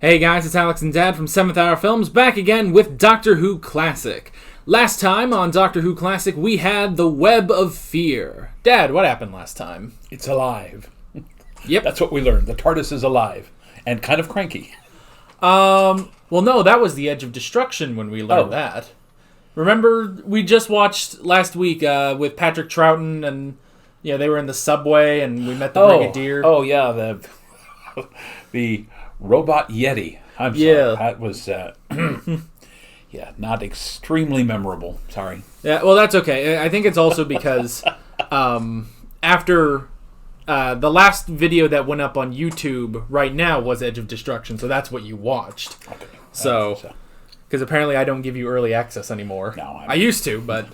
Hey guys, it's Alex and Dad from 7th Hour Films, back again with Doctor Who Classic. Last time on Doctor Who Classic, we had The Web of Fear. Dad, what happened last time? It's alive. Yep. That's what we learned. The TARDIS is alive. And kind of cranky. Well, no, that was the Edge of Destruction when we learned that. Remember, we just watched last week with Patrick Troughton, and they were in the subway, and we met the Brigadier. Oh, yeah, the Robot Yeti. I'm sorry. That was, not extremely memorable. Sorry. Yeah, well, that's okay. I think it's also because after the last video that went up on YouTube right now was Edge of Destruction, so that's what you watched. Okay. So, because apparently I don't give you early access anymore. No, I used to, but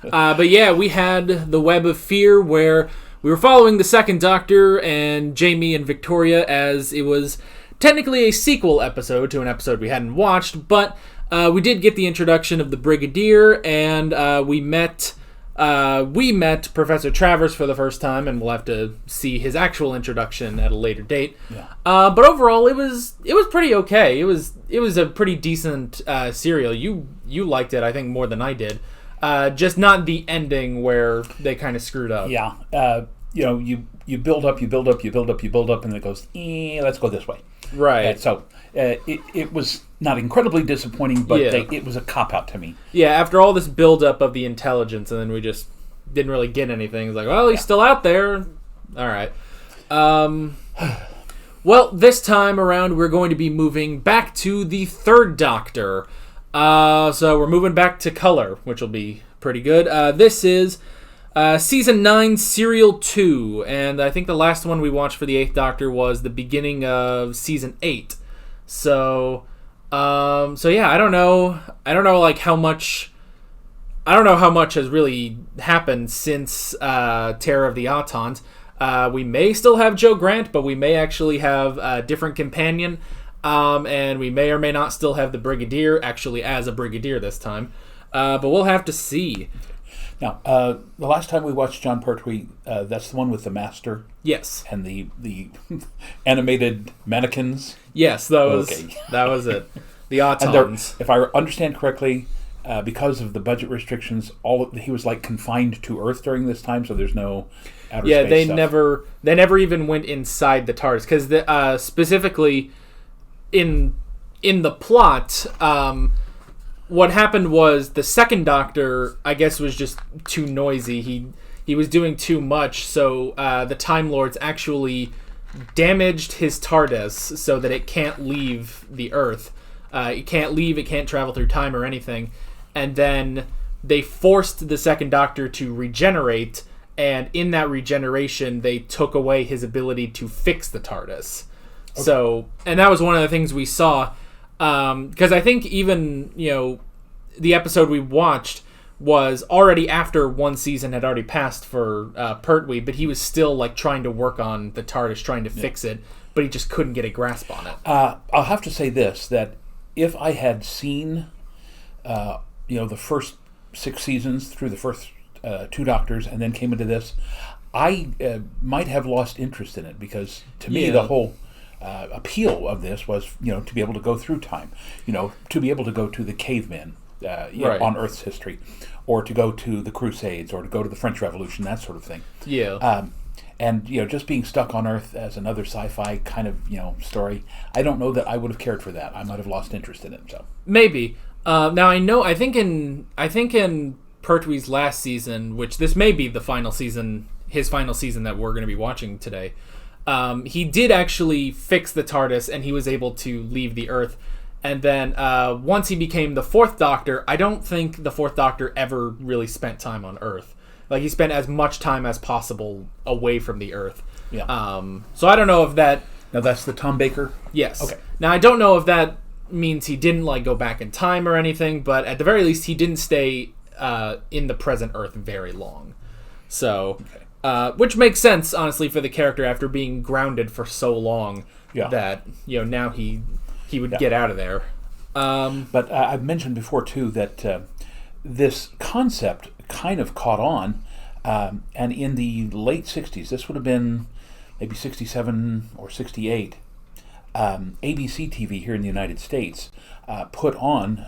yeah, we had The Web of Fear, where we were following the Second Doctor and Jamie and Victoria, as it was technically a sequel episode to an episode we hadn't watched, but we did get the introduction of the Brigadier, and we met Professor Travers for the first time, and we'll have to see his actual introduction at a later date. Yeah. But overall, it was pretty okay. It was a pretty decent serial. You liked it, I think, more than I did. Just not the ending where they kind of screwed up. Yeah. You build up, and it goes, let's go this way. Right. So it was not incredibly disappointing, but it was a cop-out to me. Yeah, after all this build-up of the intelligence, and then we just didn't really get anything. It's like, well, he's still out there. All right. Well, this time around, we're going to be moving back to the Third Doctor. So we're moving back to color, which will be pretty good. This is Season 9, Serial 2, and I think the last one we watched for the 8th Doctor was the beginning of Season 8. So yeah, I don't know like how much has really happened since Terror of the Autons. We may still have Joe Grant, but we may actually have a different companion, and we may or may not still have the Brigadier actually as a Brigadier this time. But we'll have to see. Now, the last time we watched John Pertwee, that's the one with the Master. Yes. And the animated mannequins. Yes, that was it. The Autons. If I understand correctly, because of the budget restrictions, he was like confined to Earth during this time, so there's no outer space they stuff. they never even went inside the TARDIS, because specifically in the plot. What happened was the Second Doctor, I guess, was just too noisy. He was doing too much, so the Time Lords actually damaged his TARDIS so that it can't leave the Earth. It can't leave, it can't travel through time or anything. And then they forced the Second Doctor to regenerate, and in that regeneration, they took away his ability to fix the TARDIS. Okay. So, and that was one of the things we saw. Because I think even, the episode we watched was already after one season had already passed for Pertwee, but he was still like trying to work on the TARDIS, trying to fix it, but he just couldn't get a grasp on it. I'll have to say this, that if I had seen, the first 6 seasons through the first 2 Doctors and then came into this, I might have lost interest in it, because to me the whole appeal of this was, to be able to go through time, to be able to go to the cavemen on Earth's history, or to go to the Crusades, or to go to the French Revolution, that sort of thing. Yeah. And just being stuck on Earth as another sci-fi kind of story, I don't know that I would have cared for that. I might have lost interest in it. So maybe. Now I think in Pertwee's last season, which this may be the final season, his final season that we're going to be watching today. He did actually fix the TARDIS, and he was able to leave the Earth. And then once he became the 4th Doctor, I don't think the 4th Doctor ever really spent time on Earth. Like, he spent as much time as possible away from the Earth. Yeah. So I don't know if that... Now that's the Tom Baker? Yes. Okay. Now I don't know if that means he didn't go back in time or anything, but at the very least he didn't stay in the present Earth very long. So... Okay. Which makes sense, honestly, for the character after being grounded for so long that, now he would get out of there. But I've mentioned before, too, that this concept kind of caught on, and in the late 60s, this would have been maybe 67 or 68, ABC TV here in the United States put on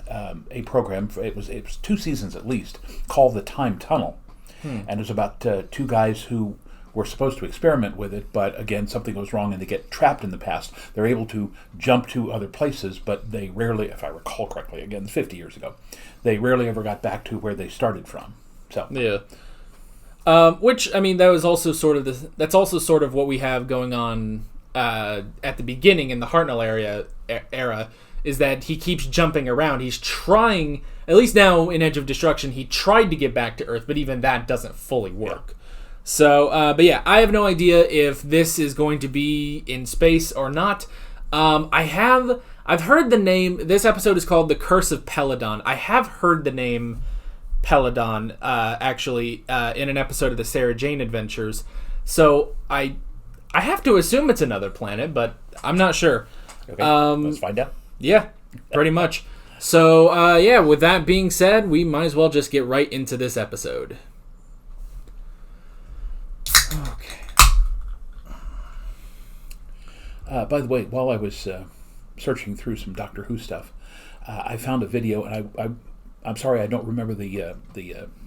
a program, it was 2 seasons at least, called The Time Tunnel. And it was about 2 guys who were supposed to experiment with it, but again, something goes wrong and they get trapped in the past. They're able to jump to other places, but they rarely, if I recall correctly, again, 50 years ago, they rarely ever got back to where they started from. So yeah. Which, I mean, that was also sort of that's also sort of what we have going on at the beginning in the Hartnell era, is that he keeps jumping around. He's trying, at least now in Edge of Destruction, he tried to get back to Earth, but even that doesn't fully work. Yeah. So, but yeah, I have no idea if this is going to be in space or not. I've heard the name. This episode is called The Curse of Peladon. I have heard the name Peladon actually in an episode of the Sarah Jane Adventures. So I have to assume it's another planet, but I'm not sure. Okay, let's find out. Yeah, pretty much. So yeah, with that being said, we might as well just get right into this episode. Okay. By the way, while I was searching through some Doctor Who stuff, I found a video, and I'm sorry I don't remember the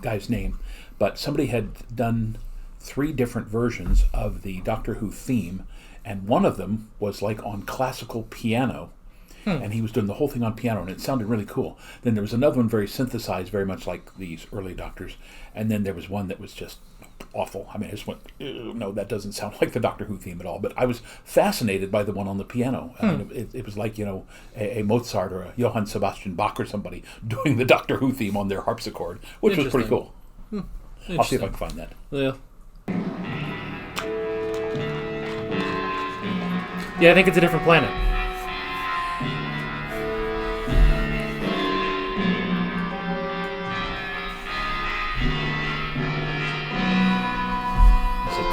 guy's name, but somebody had done 3 different versions of the Doctor Who theme, and one of them was like on classical piano, and he was doing the whole thing on piano, and it sounded really cool. Then there was another one very synthesized, very much like these early Doctors, and then there was one that was just awful. I mean, I just went, no, that doesn't sound like the Doctor Who theme at all. But I was fascinated by the one on the piano. I mean, it was like, you know, a Mozart or a Johann Sebastian Bach or somebody doing the Doctor Who theme on their harpsichord, which was pretty cool. I'll see if I can find that. Yeah. Yeah, I think it's a different planet.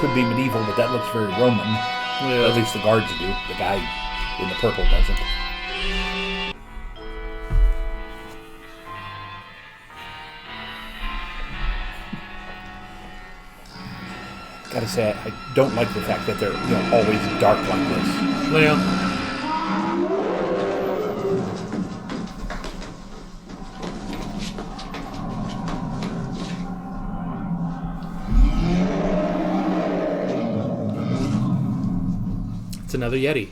Could be medieval, but that looks very Roman. Yeah. At least the guards do. The guy in the purple doesn't. Gotta say, I don't like the fact that they're always dark like this. Yeah. It's another Yeti.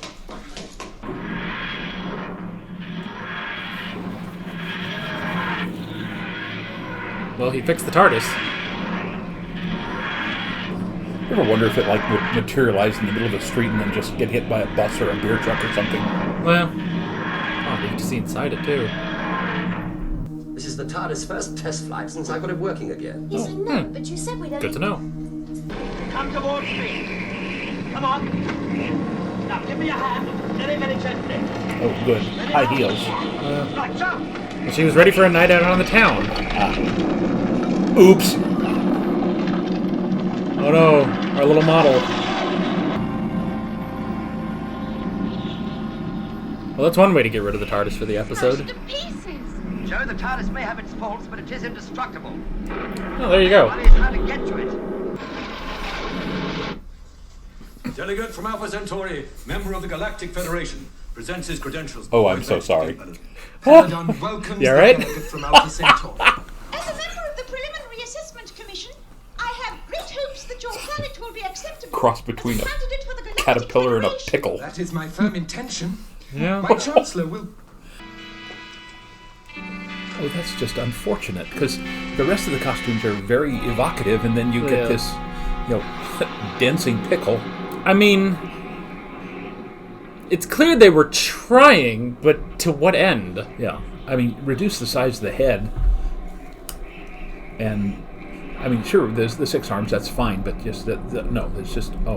Well, he fixed the TARDIS. You ever wonder if it would materialize in the middle of the street and then just get hit by a bus or a beer truck or something? Well, we get to see inside it too. This is the TARDIS' first test flight since I got it working again. Yes, I know, but you said we'd only... Good to know. Come towards me. Come on. Now, give me a hand. Very, very gently. Oh, good. High heels. Right, jump. Well, she was ready for a night out on the town. Oops. Oh no, our little model. Well, that's one way to get rid of the TARDIS for the episode. To pieces. Joe, the TARDIS may have its faults, but it is indestructible. Oh, there you go. One is how to get to it. Delegate from Alpha Centauri, member of the Galactic Federation, presents his credentials. Oh, I'm so sorry. Peladon welcomes You all right? the delegate from Alpha Centauri. As a member of the Preliminary Assessment Commission, I have great hopes that your planet will be acceptable. Cross between as a candidate for the Galactic caterpillar and a Federation. pickle. That is my firm intention. Yeah. My Chancellor will... Oh, that's just unfortunate, because the rest of the costumes are very evocative, and then you get this, dancing pickle. I mean, it's clear they were trying, but to what end? Yeah. I mean, reduce the size of the head, and, I mean, sure, there's the 6 arms, that's fine, but just, no, it's just, I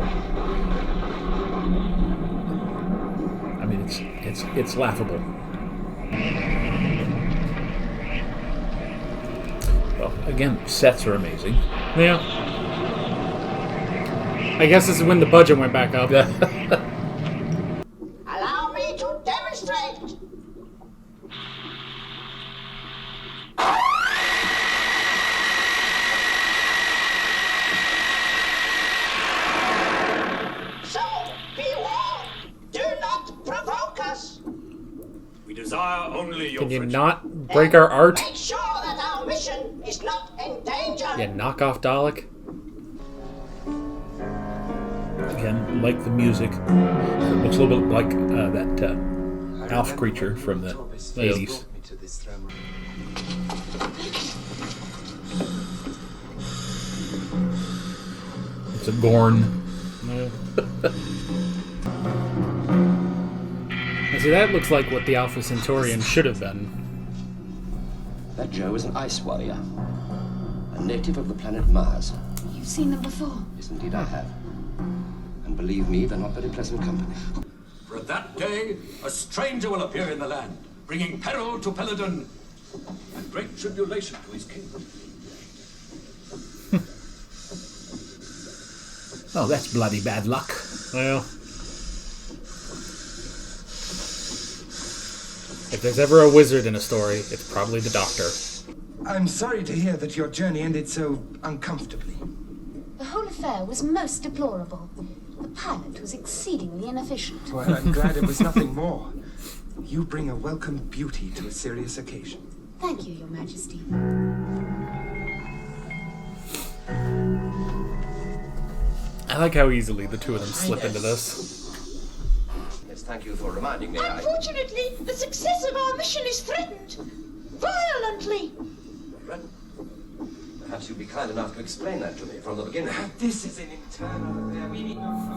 mean, it's laughable. Well, again, sets are amazing. Yeah. I guess this is when the budget went back up. Allow me to demonstrate. So, be warned. Do not provoke. desire only your Can you friendship. not break our art? Make sure that our mission is not in danger. You knockoff Dalek. Again, like the music. It looks a little bit like that Alf creature from the 80s. It's a Gorn. See, that looks like what the Alpha Centaurian should have been. That Joe is an ice warrior, a native of the planet Mars. You've seen them before. Yes, indeed I have. And believe me, they're not very pleasant company. For that day, a stranger will appear in the land, bringing peril to Peladon and great tribulation to his kingdom. Oh, that's bloody bad luck. Well, if there's ever a wizard in a story, it's probably the Doctor. I'm sorry to hear that your journey ended so uncomfortably. The whole affair was most deplorable. The pilot was exceedingly inefficient. Well, I'm glad it was nothing more. You bring a welcome beauty to a serious occasion. Thank you, Your Majesty. I like how easily the two of them slip into this. Yes, thank you for reminding me. Unfortunately, the success of our mission is threatened. Violently. Perhaps you'd be kind enough to explain that to me from the beginning. This is an internal affair. We need not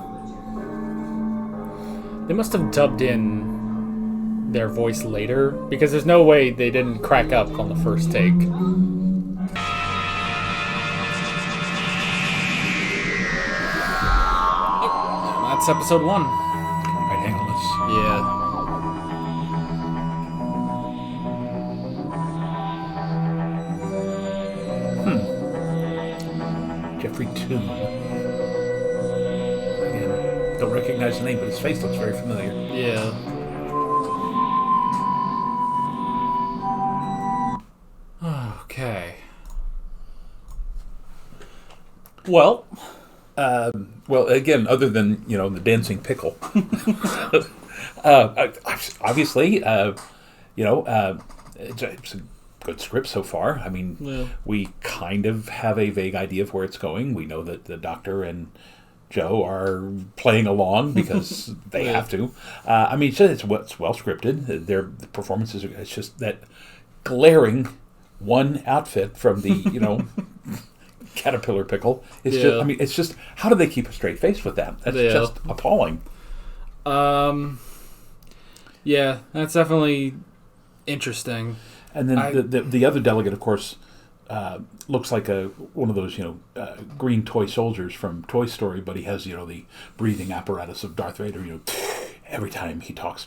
know. They must have dubbed in their voice later, because there's no way they didn't crack up on the first take. That's episode 1. Right angle-less. Yeah. Jeffrey Toon. Again, don't recognize the name, but his face looks very familiar. Yeah. Okay. Well, Well, again, other than, the dancing pickle. Obviously, it's a good script so far. I mean, Yeah. we kind of have a vague idea of where it's going. We know that the Doctor and Joe are playing along because they Yeah. have to. I mean, it's well scripted. Their performances are, it's just that glaring one outfit from the, caterpillar pickle. It's Yeah. just, I mean, it's just, how do they keep a straight face with that? That's Yeah. just appalling. yeah, that's definitely interesting. And then the other delegate, of course, looks like one of those green toy soldiers from Toy Story, but he has the breathing apparatus of Darth Vader. Every time he talks,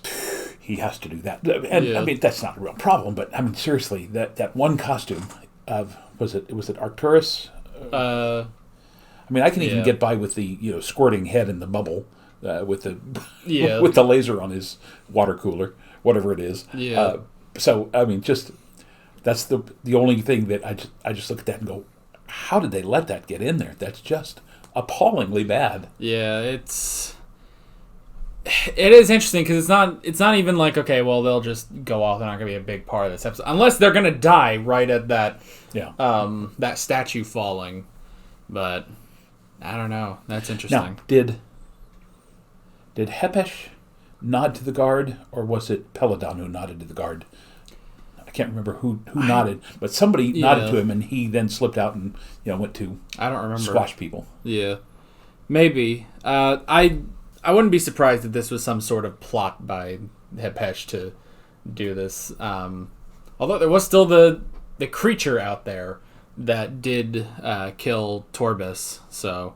he has to do that. And Yeah. I mean, that's not a real problem, but I mean, seriously, that one costume of was it Arcturus? I mean, I can even Yeah. get by with the squirting head in the bubble with the Yeah. with the laser on his water cooler, whatever it is. Yeah. So I mean, just that's the only thing that I just look at that and go, how did they let that get in there? That's just appallingly bad. Yeah, it is interesting because it's not even like, okay, well, they'll just go off. They're not going to be a big part of this episode unless they're going to die right at that that statue falling. But I don't know. That's interesting. Now, did Hepesh nod to the guard, or was it Peladon who nodded to the guard? I can't remember who nodded, but somebody nodded to him, and he then slipped out and went to I don't remember. squash people. Yeah, maybe. I wouldn't be surprised if this was some sort of plot by Hepesh to do this. Although there was still the creature out there that did kill Torbus. So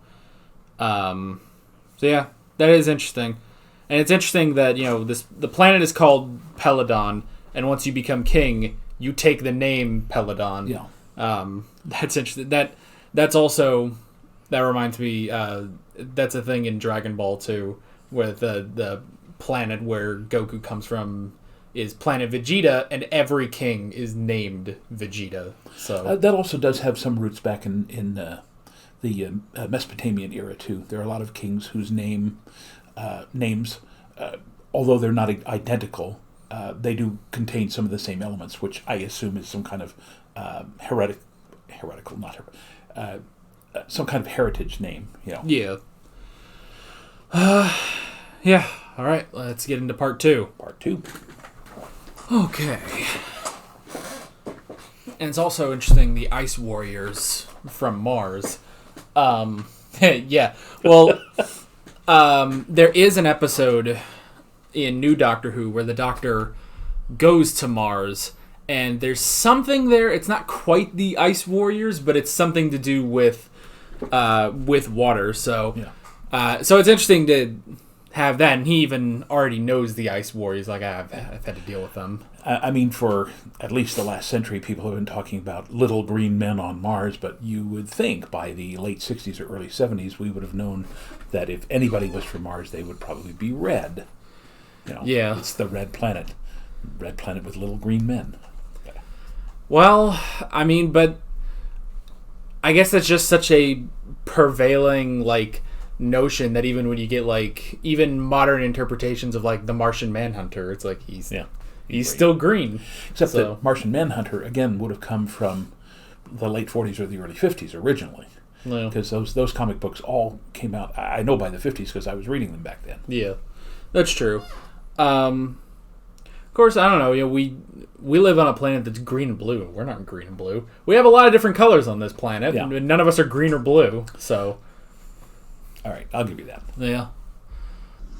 yeah, that is interesting. And it's interesting that the planet is called Peladon, and once you become king, you take the name Peladon. Yeah. That's interesting. That's also, that reminds me. That's a thing in Dragon Ball too, where the planet where Goku comes from is planet Vegeta, and every king is named Vegeta. So that also does have some roots back in the Mesopotamian era too. There are a lot of kings whose names, although they're not identical, they do contain some of the same elements, which I assume is some kind of some kind of heritage name. Yeah. Yeah. All right. Let's get into part 2. Part 2. Okay. And it's also interesting, the Ice Warriors from Mars. Yeah. Well, there is an episode in New Doctor Who where the Doctor goes to Mars, and there's something there. It's not quite the Ice Warriors, but it's something to do with water. So, so it's interesting to have that, and he even already knows the Ice Warriors. Like, I've had to deal with them. I mean, for at least the last century, people have been talking about little green men on Mars, but you would think by the late 60s or early 70s, we would have known that if anybody was from Mars, they would probably be red. Yeah. It's the red planet. Red planet with little green men. Well, I mean, but I guess that's just such a prevailing, like, notion that even when you get, like, even modern interpretations of, like, the Martian Manhunter, it's like he's still green. Except that Martian Manhunter, again, would have come from the late 40s or the early 50s originally. Because those comic books all came out, I know, by the 50s because I was reading them back then. Yeah, that's true. Of course, I don't know. We live on a planet that's green and blue. We're not green and blue. We have a lot of different colors on this planet, and none of us are green or blue. So, all right, I'll give you that. Yeah.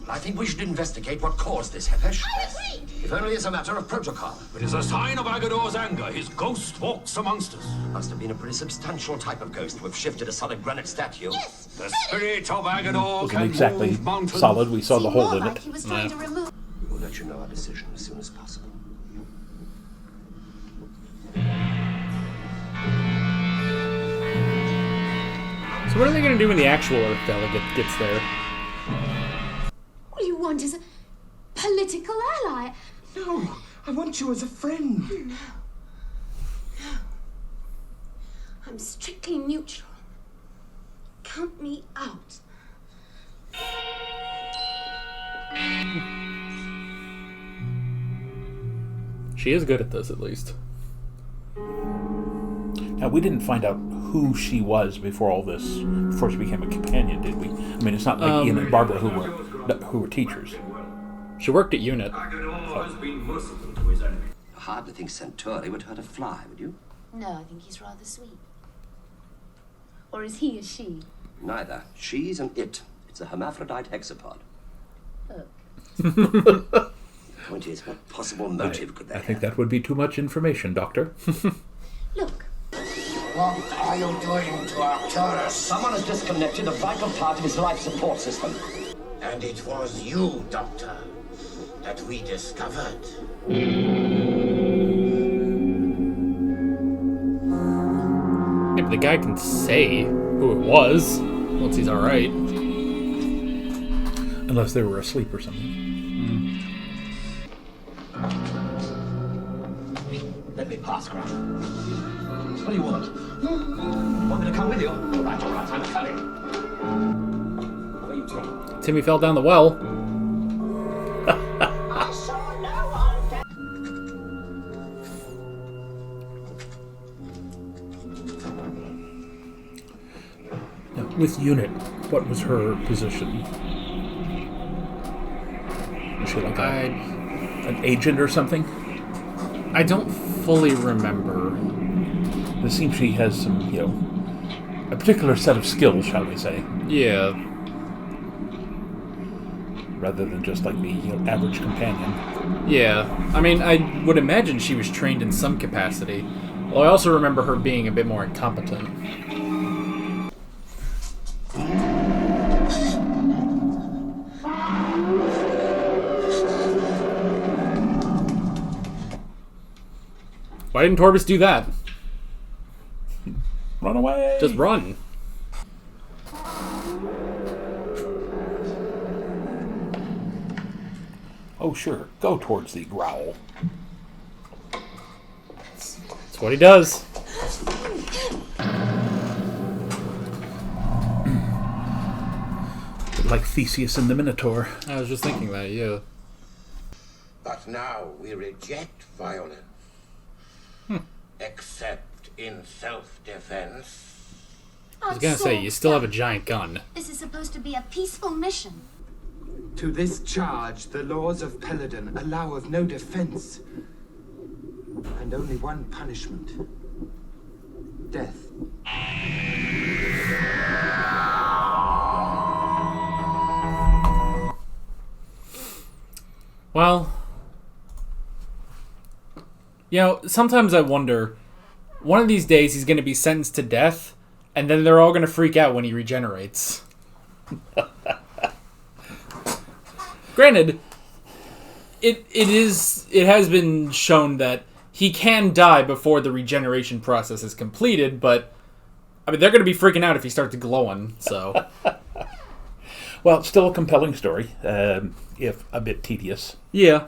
I think we should investigate what caused this, Hepesh. I agree. If only as a matter of protocol. It is a sign of Agador's anger. His ghost walks amongst us. Must have been a pretty substantial type of ghost to have shifted a solid granite statue. Yes. The spirit of Agador Wasn't can exactly move mountains. solid. We saw the hole in Like it. he was trying to remove. We'll let you know our decision as soon as possible. So what are they going to do when the actual Earth delegate gets there? All you want is a political ally. No, I want you as a friend. No. I'm strictly neutral. Count me out. She is good at this, at least. Now, we didn't find out who she was before she became a companion, did we? I mean, it's not like Ian and Barbara who were teachers. She worked at UNIT. Agador has been merciful to his enemy. I hardly think Centauri would hurt a fly, would you? No, I think he's rather sweet. Or is he a she? Neither. She's an it. It's a hermaphrodite hexapod. Oh. The point is, what possible motive could they I have? think that would be too much information, Doctor. Look, What are you doing to Arcturus? Someone has disconnected a vital part of his life support system. And it was you, Doctor, that we discovered. Yeah, but the guy can say who it was once he's all right. Unless they were asleep or something. Let me pass, Grant. What do you want? Want me to come with you? All right, I'm coming. Where are you taking? Timmy fell down the well. I saw no one. Now, with UNIT, what was her position? Was she like an agent or something? I don't fully remember. It seems she has some, a particular set of skills, shall we say, Yeah. rather than just like the average companion. Yeah. I mean, I would imagine she was trained in some capacity. Well, I also remember her being a bit more incompetent. Why didn't Torbus do that? Run away! Just run. Oh, sure. Go towards the growl. That's what he does. Like Theseus and the Minotaur. I was just thinking that, yeah. But now we reject violence. Except in self-defense. I I was gonna say, you still have a giant gun. This is supposed to be a peaceful mission. To this charge, the laws of Peladon allow of no defense. And only one punishment. Death. Well, you know, sometimes I wonder, one of these days he's going to be sentenced to death, and then they're all going to freak out when he regenerates. Granted, it has been shown that he can die before the regeneration process is completed, but I mean, they're going to be freaking out if he starts glowing, so. Well, it's still a compelling story, if a bit tedious. Yeah.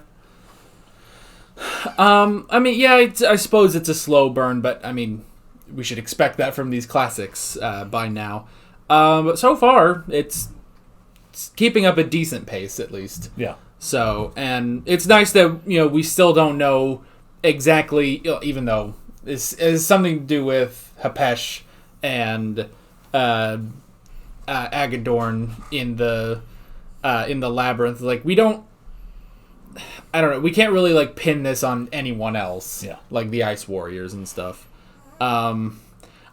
I mean, yeah, I suppose it's a slow burn, but I mean, we should expect that from these classics by now. But so far, it's keeping up a decent pace, at least. Yeah. So, and it's nice that, you know, we still don't know exactly, even though this has something to do with Hapesh and Agadorn in the labyrinth. Like, we don't, I don't know, we can't really like pin this on anyone else. Yeah. Like the Ice Warriors and stuff. I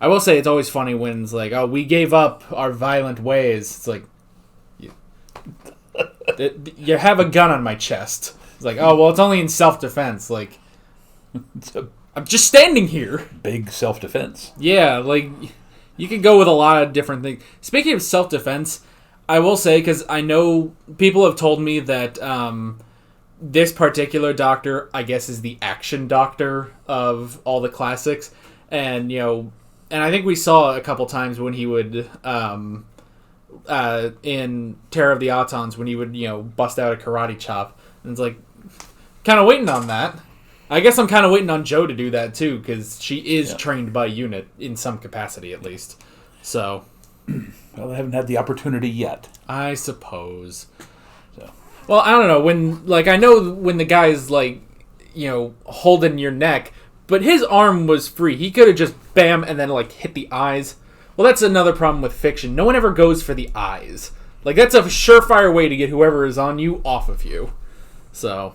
will say it's always funny when it's like, oh, we gave up our violent ways. It's like, you have a gun on my chest. It's like, oh, well, it's only in self-defense. Like, I'm just standing here. Big self-defense. Yeah, like, you could go with a lot of different things. Speaking of self-defense, I will say, because I know people have told me that this particular doctor, I guess, is the action doctor of all the classics. And, you know, and I think we saw a couple times when he would, in Terror of the Autons, when he would, you know, bust out a karate chop. And it's like, kind of waiting on that. I guess I'm kind of waiting on Jo to do that, too, because she is trained by unit, in some capacity, at least. So. Well, they haven't had the opportunity yet. I suppose. So. Well, I don't know. When, like, I know when the guy's, like, you know, holding your neck, but his arm was free. He could have just bam and then, like, hit the eyes. Well, that's another problem with fiction. No one ever goes for the eyes. Like, that's a surefire way to get whoever is on you off of you. So,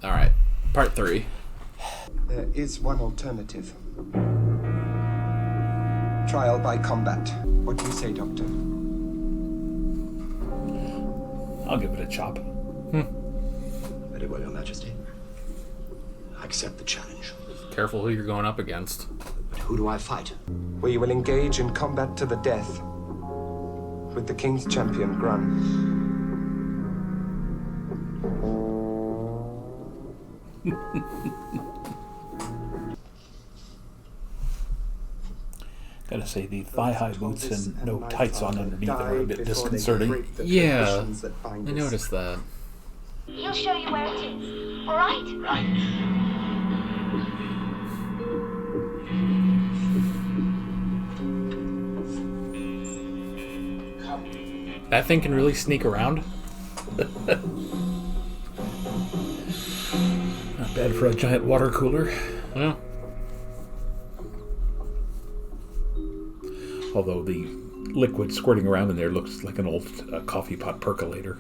all right. Part 3. There is one alternative. Trial by combat. What do you say, Doctor? I'll give it a chop. Very well, Your Majesty. I accept the challenge. Careful who you're going up against. But who do I fight? We will engage in combat to the death with the King's champion, Grun. Gotta say, the thigh-high boots and no tights on underneath are a bit disconcerting. Yeah, I noticed that. He'll show you where it is. All right? Right. That thing can really sneak around? Not bad for a giant water cooler. Yeah. Although the liquid squirting around in there looks like an old coffee pot percolator.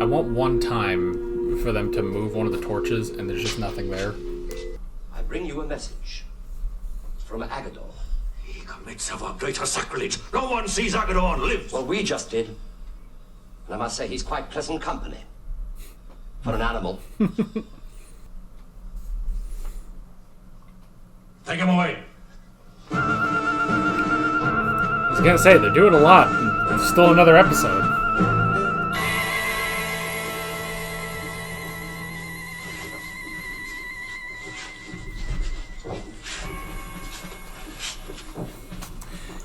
I want one time for them to move one of the torches and there's just nothing there. I bring you a message from Agador. He commits of a greater sacrilege. No one sees Agador and lives. Well, we just did. And I must say, he's quite pleasant company. For an animal. Take him away. I was gonna say, they're doing a lot. It's still another episode.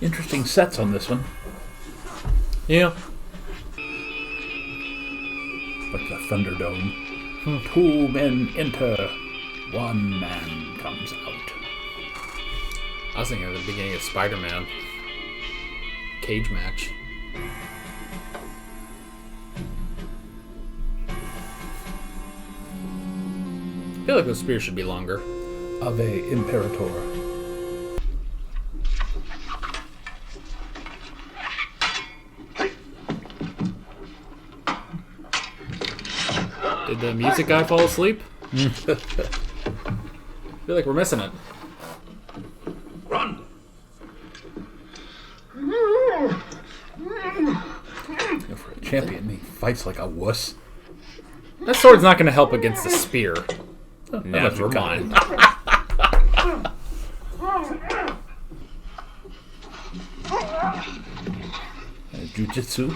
Interesting sets on this one. Yeah. Like the Thunderdome. 2 men enter, 1 man comes out. I was thinking at the beginning of Spider-Man. Cage match. I feel like the spear should be longer. Ave Imperator. Did the music guy fall asleep? I feel like we're missing it. Run! For a champion, he fights like a wuss. That sword's not going to help against the spear. Never mind. Jujitsu.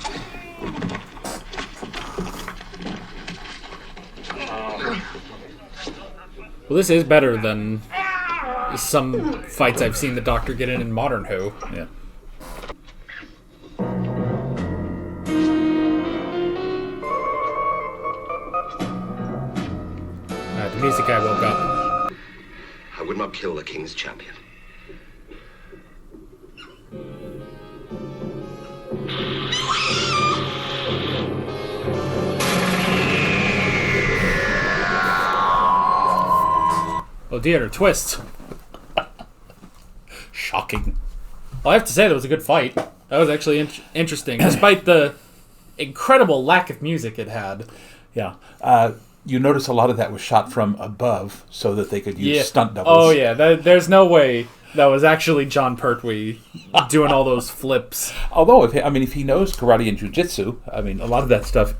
Well, this is better than some fights I've seen the Doctor get in Modern Who. Yeah. The music guy woke up. I would not kill the king's champion. Oh dear, a twist. Shocking. Well, I have to say that was a good fight. That was actually interesting, despite the incredible lack of music it had. Yeah. You notice a lot of that was shot from above so that they could use stunt doubles. Oh yeah, there's no way that was actually John Pertwee doing all those flips. Although, if he knows karate and jujitsu, a lot of that stuff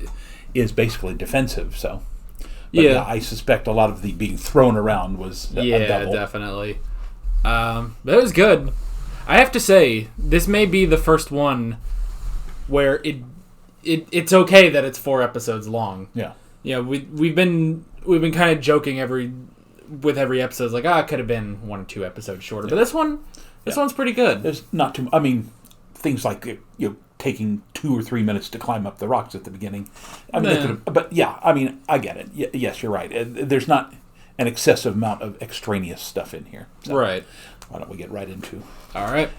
is basically defensive. So, but yeah, I suspect a lot of the being thrown around was a double. Definitely. But it was good. I have to say, this may be the first one where it's okay that it's 4 episodes long. Yeah. Yeah, we've been kind of joking with every episode, like, it could have been 1 or 2 episodes shorter. But this one's pretty good. There's not too. Things like taking 2 or 3 minutes to climb up the rocks at the beginning. But yeah, I get it. Yes, you're right. There's not an excessive amount of extraneous stuff in here. So right. Why don't we get right into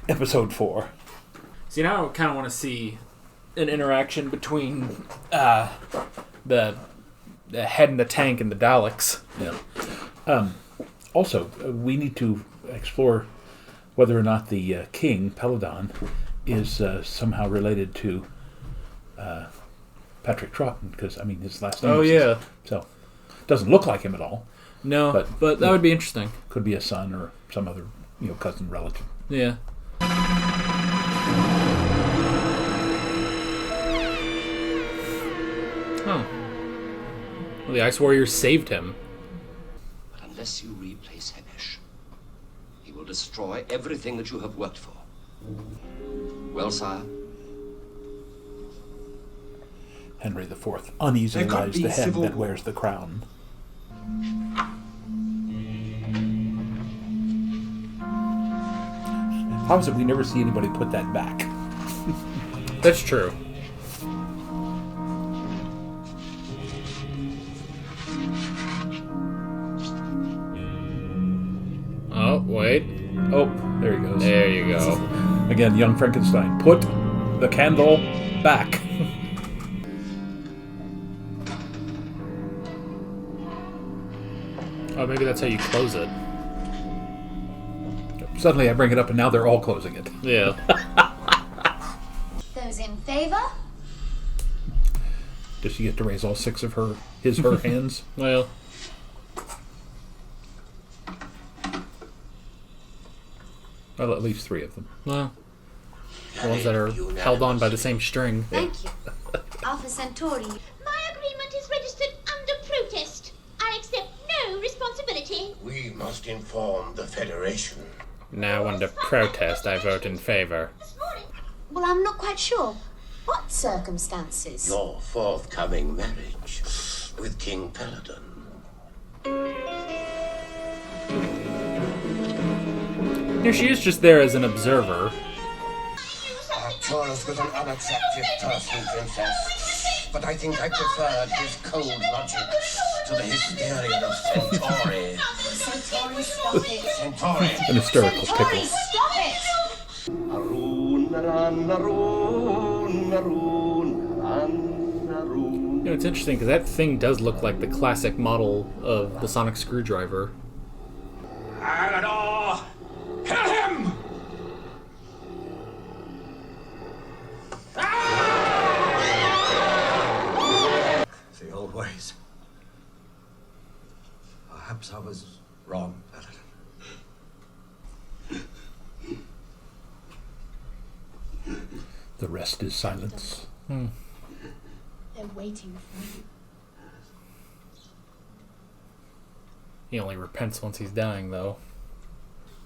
episode 4? See, now I kind of want to see an interaction between the head in the tank and the Daleks. Yeah. Also, we need to explore whether or not the king, Peladon, is somehow related to Patrick Troughton, because, his last name is... So, doesn't look like him at all. No, but that would be interesting. Could be a son or some other, cousin relative. Yeah. Oh. Well, the Ice Warriors saved him. But unless you replace Henesh, he will destroy everything that you have worked for. Well, sire? Henry IV uneasily lies the head that wears the crown. How is it we never see anybody put that back? That's true. Oh, wait. Oh, there he goes. There you go. Again, young Frankenstein. Put the candle back. Oh, maybe that's how you close it. Suddenly I bring it up and now they're all closing it. Yeah. Those in favor? Does she get to raise all 6 of her hands? Well. Well, at least 3 of them. Well. The ones that are held on by the same string. Thank you. Alpha Centauri. My agreement is registered under protest. I accept no responsibility. We must inform the Federation. Now, under protest, I vote in favor. Well, I'm not quite sure. What circumstances? Your forthcoming marriage with King Peladon. Here she is, just there as an observer. Arcturus was an unattractive person, Princess. But I think I preferred his cold logic to the hysteria of Centauri. Centauri, stop it. Centauri. An hysterical Centauri, pickle. stop it. You know, it's interesting because that thing does look like the classic model of the sonic screwdriver. Peladon! Kill him! The old ways. Perhaps I was wrong, Peladon. The rest is silence. They're waiting for you. He only repents once he's dying, though.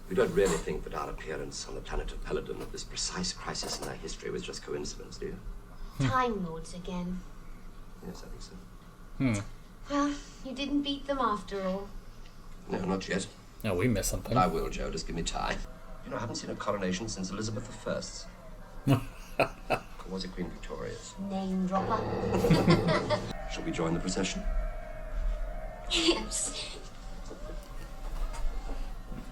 You don't really think that our appearance on the planet of Peladon at this precise crisis in our history was just coincidence, do you? Time Lords again. Yes, I think so. Well, you didn't beat them after all. No, not yet. No, we missed something. But I will, Joe. Just give me time. You know, I haven't seen a coronation since Elizabeth I's. Or was it Queen Victoria's? Name dropper. Shall we join the procession? Yes.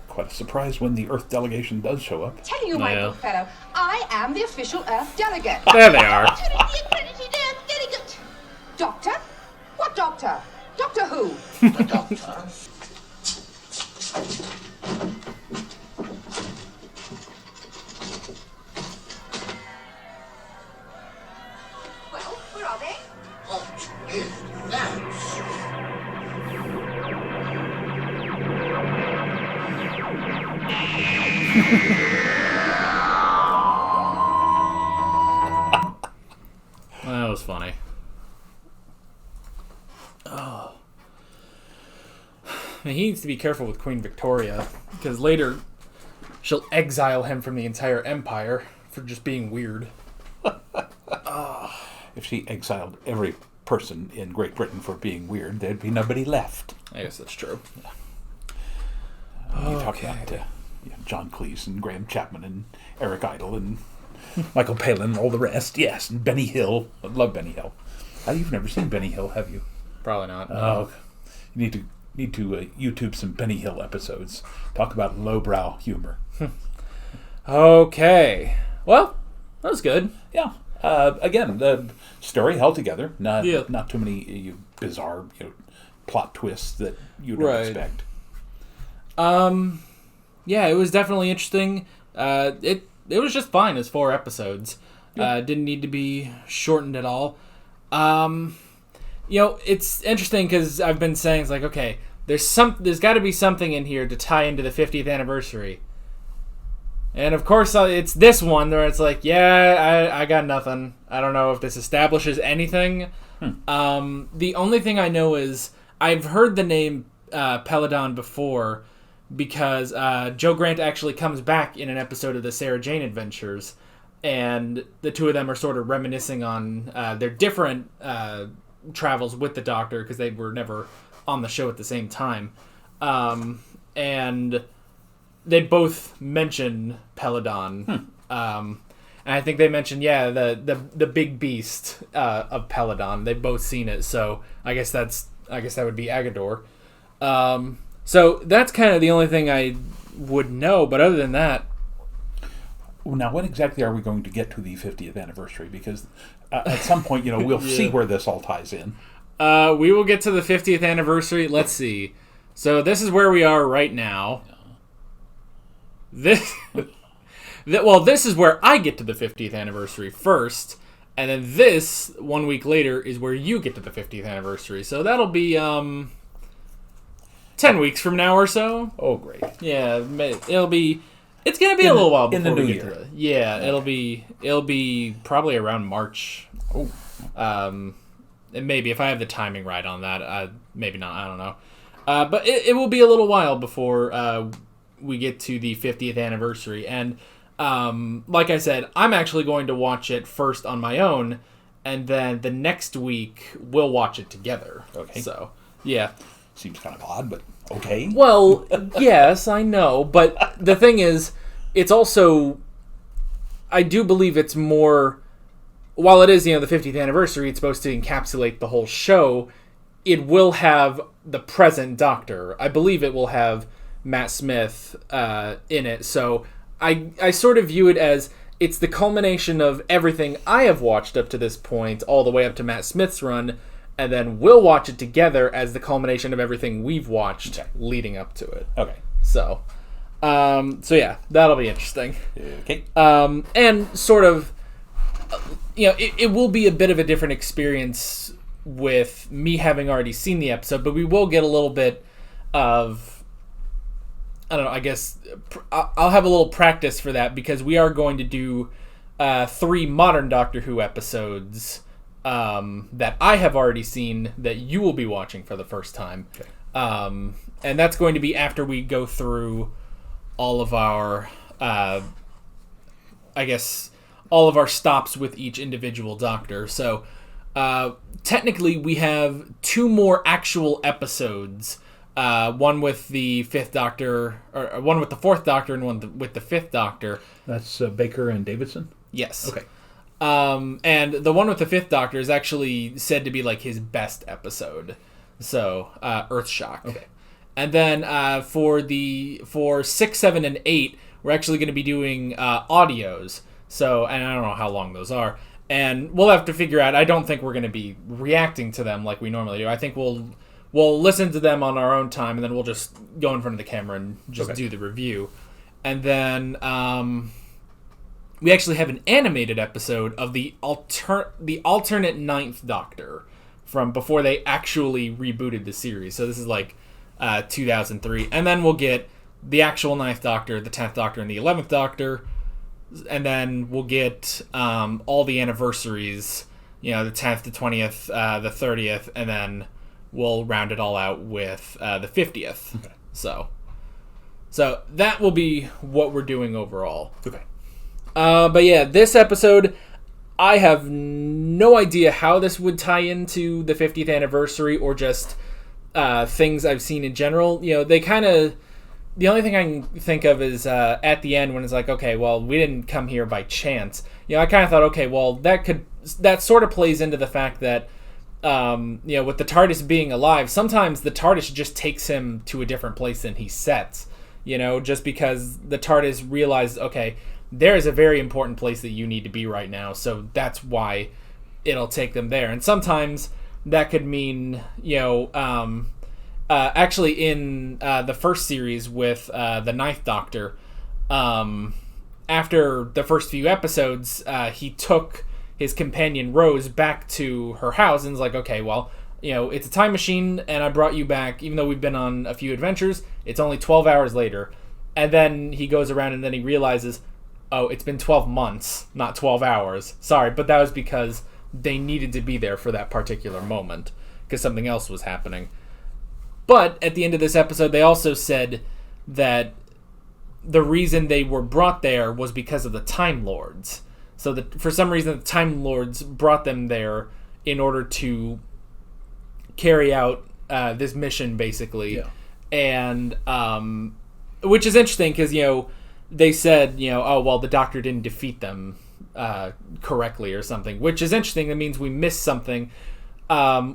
Quite a surprise when the Earth delegation does show up. Tell you, my Yeah. good fellow, I am the official Earth delegate. There they are. The accredited Earth delegate. Doctor? What doctor? Doctor who? The doctor. Well, where are they? What is that? That was funny. Oh. He needs to be careful with Queen Victoria, because later she'll exile him from the entire empire for just being weird. If she exiled every person in Great Britain for being weird, there'd be nobody left. I guess that's true. You talk about John Cleese and Graham Chapman and Eric Idle and Michael Palin and all the rest. Yes, and Benny Hill. I love Benny Hill. You've never seen Benny Hill, have you? Probably not. Oh, you need to YouTube some Benny Hill episodes. Talk about lowbrow humor. Okay. Well, that was good. Yeah. Again, the story held together. Not Yeah. not too many bizarre plot twists that you don't Right. expect. Yeah, it was definitely interesting. It was just fine as 4 episodes. Didn't need to be shortened at all. It's interesting because I've been saying it's like, okay, there's got to be something in here to tie into the 50th anniversary. And of course, it's this one where it's like, yeah, I got nothing. I don't know if this establishes anything. The only thing I know is I've heard the name Peladon before because Joe Grant actually comes back in an episode of the Sarah Jane Adventures, and the two of them are sort of reminiscing on their different travels with the Doctor because they were never on the show at the same time. And they both mention Peladon. And I think they mentioned, the big beast of Peladon. They've both seen it, so I guess that would be Agador. So that's kind of the only thing I would know, but other than that... Now, when exactly are we going to get to the 50th anniversary? Because at some point, we'll see where this all ties in. We will get to the 50th anniversary. Let's see. So this is where we are right now. This is where I get to the 50th anniversary first, and then this 1 week later is where you get to the 50th anniversary. So that'll be 10 weeks from now or so. Oh, great! Yeah, it's gonna be a little while before in the new we get year. to it. Yeah, it'll be probably around March. Oh, and maybe if I have the timing right on that, maybe not. I don't know. But it will be a little while before we get to the 50th anniversary. And like I said, I'm actually going to watch it first on my own, and then the next week we'll watch it together. Okay. So, yeah. seems kind of odd, but okay. Well, yes, I know. But the thing is, it's also... I do believe it's more... While it is, the 50th anniversary, it's supposed to encapsulate the whole show. it will have the present Doctor. I believe it will have Matt Smith in it. So I sort of view it as it's the culmination of everything I have watched up to this point, all the way up to Matt Smith's run, and then we'll watch it together as the culmination of everything we've watched leading up to it. Okay. So yeah, that'll be interesting. Okay. And sort of, it will be a bit of a different experience with me having already seen the episode, but we will get a little bit of, I don't know, I guess I'll have a little practice for that, because we are going to do 3 modern Doctor Who episodes that I have already seen that you will be watching for the first time. Okay. And that's going to be after we go through all of our, all of our stops with each individual Doctor. So, technically, we have 2 more actual episodes. One with the 5th Doctor, or one with the 4th Doctor, and one with the 5th Doctor. That's Baker and Davidson? Yes. Okay. And the one with the 5th Doctor is actually said to be like his best episode. So, Earthshock. Okay. And then for 6, 7, and 8, we're actually going to be doing audios. So, and I don't know how long those are. And we'll have to figure out. I don't think we're going to be reacting to them like we normally do. I think we'll listen to them on our own time, and then we'll just go in front of the camera and just do the review. And then we actually have an animated episode of the alternate 9th Doctor from before they actually rebooted the series. So this is like 2003. And then we'll get the actual 9th Doctor, the 10th Doctor, and the 11th Doctor. And then we'll get all the anniversaries, the 10th, the 20th, the 30th, and then we'll round it all out with the 50th. Okay. So that will be what we're doing overall. Okay. But yeah, this episode, I have no idea how this would tie into the 50th anniversary or just things I've seen in general. They kind of... The only thing I can think of is at the end when it's like, okay, well, we didn't come here by chance. I kind of thought, okay, well, that sort of plays into the fact that, with the TARDIS being alive, sometimes the TARDIS just takes him to a different place than he sets. Just because the TARDIS realized, okay, there is a very important place that you need to be right now, so that's why it'll take them there. And sometimes that could mean, actually, in the first series with the 9th Doctor, after the first few episodes, he took his companion Rose back to her house and was like, okay, well, it's a time machine, and I brought you back, even though we've been on a few adventures, it's only 12 hours later. And then he goes around and then he realizes, oh, it's been 12 months, not 12 hours. Sorry, but that was because they needed to be there for that particular moment, because something else was happening. But at the end of this episode, they also said that the reason they were brought there was because of the Time Lords. So that for some reason, the Time Lords brought them there in order to carry out this mission, basically. Yeah. And which is interesting because, they said, oh, well, the Doctor didn't defeat them correctly or something, which is interesting. That means we missed something,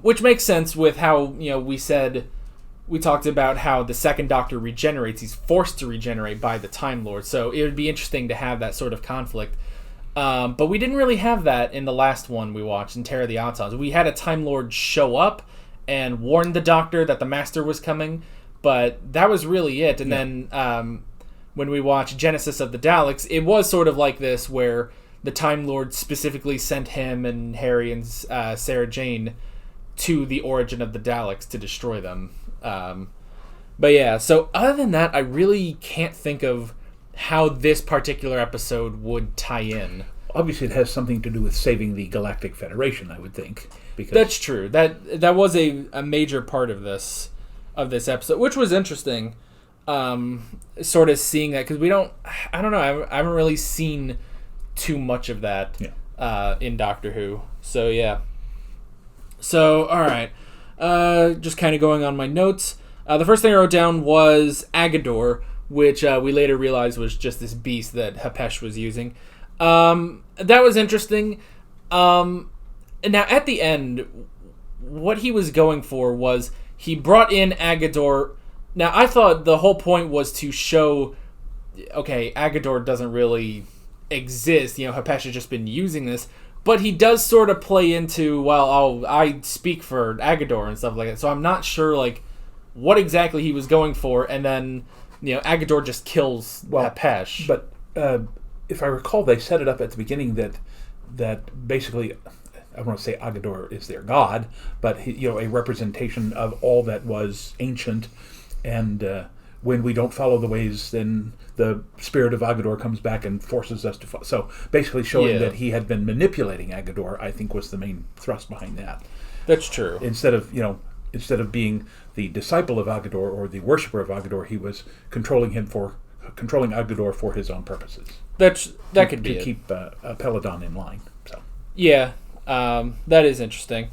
which makes sense with how, we talked about how the 2nd Doctor regenerates. He's forced to regenerate by the Time Lord. So it would be interesting to have that sort of conflict. But we didn't really have that in the last one we watched, in Terror of the Autons. We had a Time Lord show up and warn the Doctor that the Master was coming, but that was really it. And then when we watched Genesis of the Daleks, it was sort of like this, where the Time Lord specifically sent him and Harry and Sarah Jane to the origin of the Daleks to destroy them. But yeah, so other than that, I really can't think of how this particular episode would tie in. Obviously, it has something to do with saving the Galactic Federation, I would think. Because that's true. That was a major part of this episode, which was interesting. Sort of seeing that, because I don't know, I haven't really seen too much of that in Doctor Who. So yeah. So all right. Just kind of going on my notes. The first thing I wrote down was Agador, which we later realized was just this beast that Hapesh was using. That was interesting. Now, at the end, what he was going for was he brought in Agador. Now, I thought the whole point was to show, okay, Agador doesn't really exist. Hepesh has just been using this. But he does sort of play into, well, I speak for Agador and stuff like that. So I'm not sure, like, what exactly he was going for. And then, Agador just kills Hepesh. But if I recall, they set it up at the beginning that basically, I want to say Agador is their god, but a representation of all that was ancient, and when we don't follow the ways, then the spirit of Agador comes back and forces us to follow. So basically showing that he had been manipulating Agador, I think, was the main thrust behind that. That's true. Instead of being the disciple of Agador or the worshiper of Agador, he was controlling Agador for his own purposes. That could be to keep Peladon in line. So yeah, that is interesting.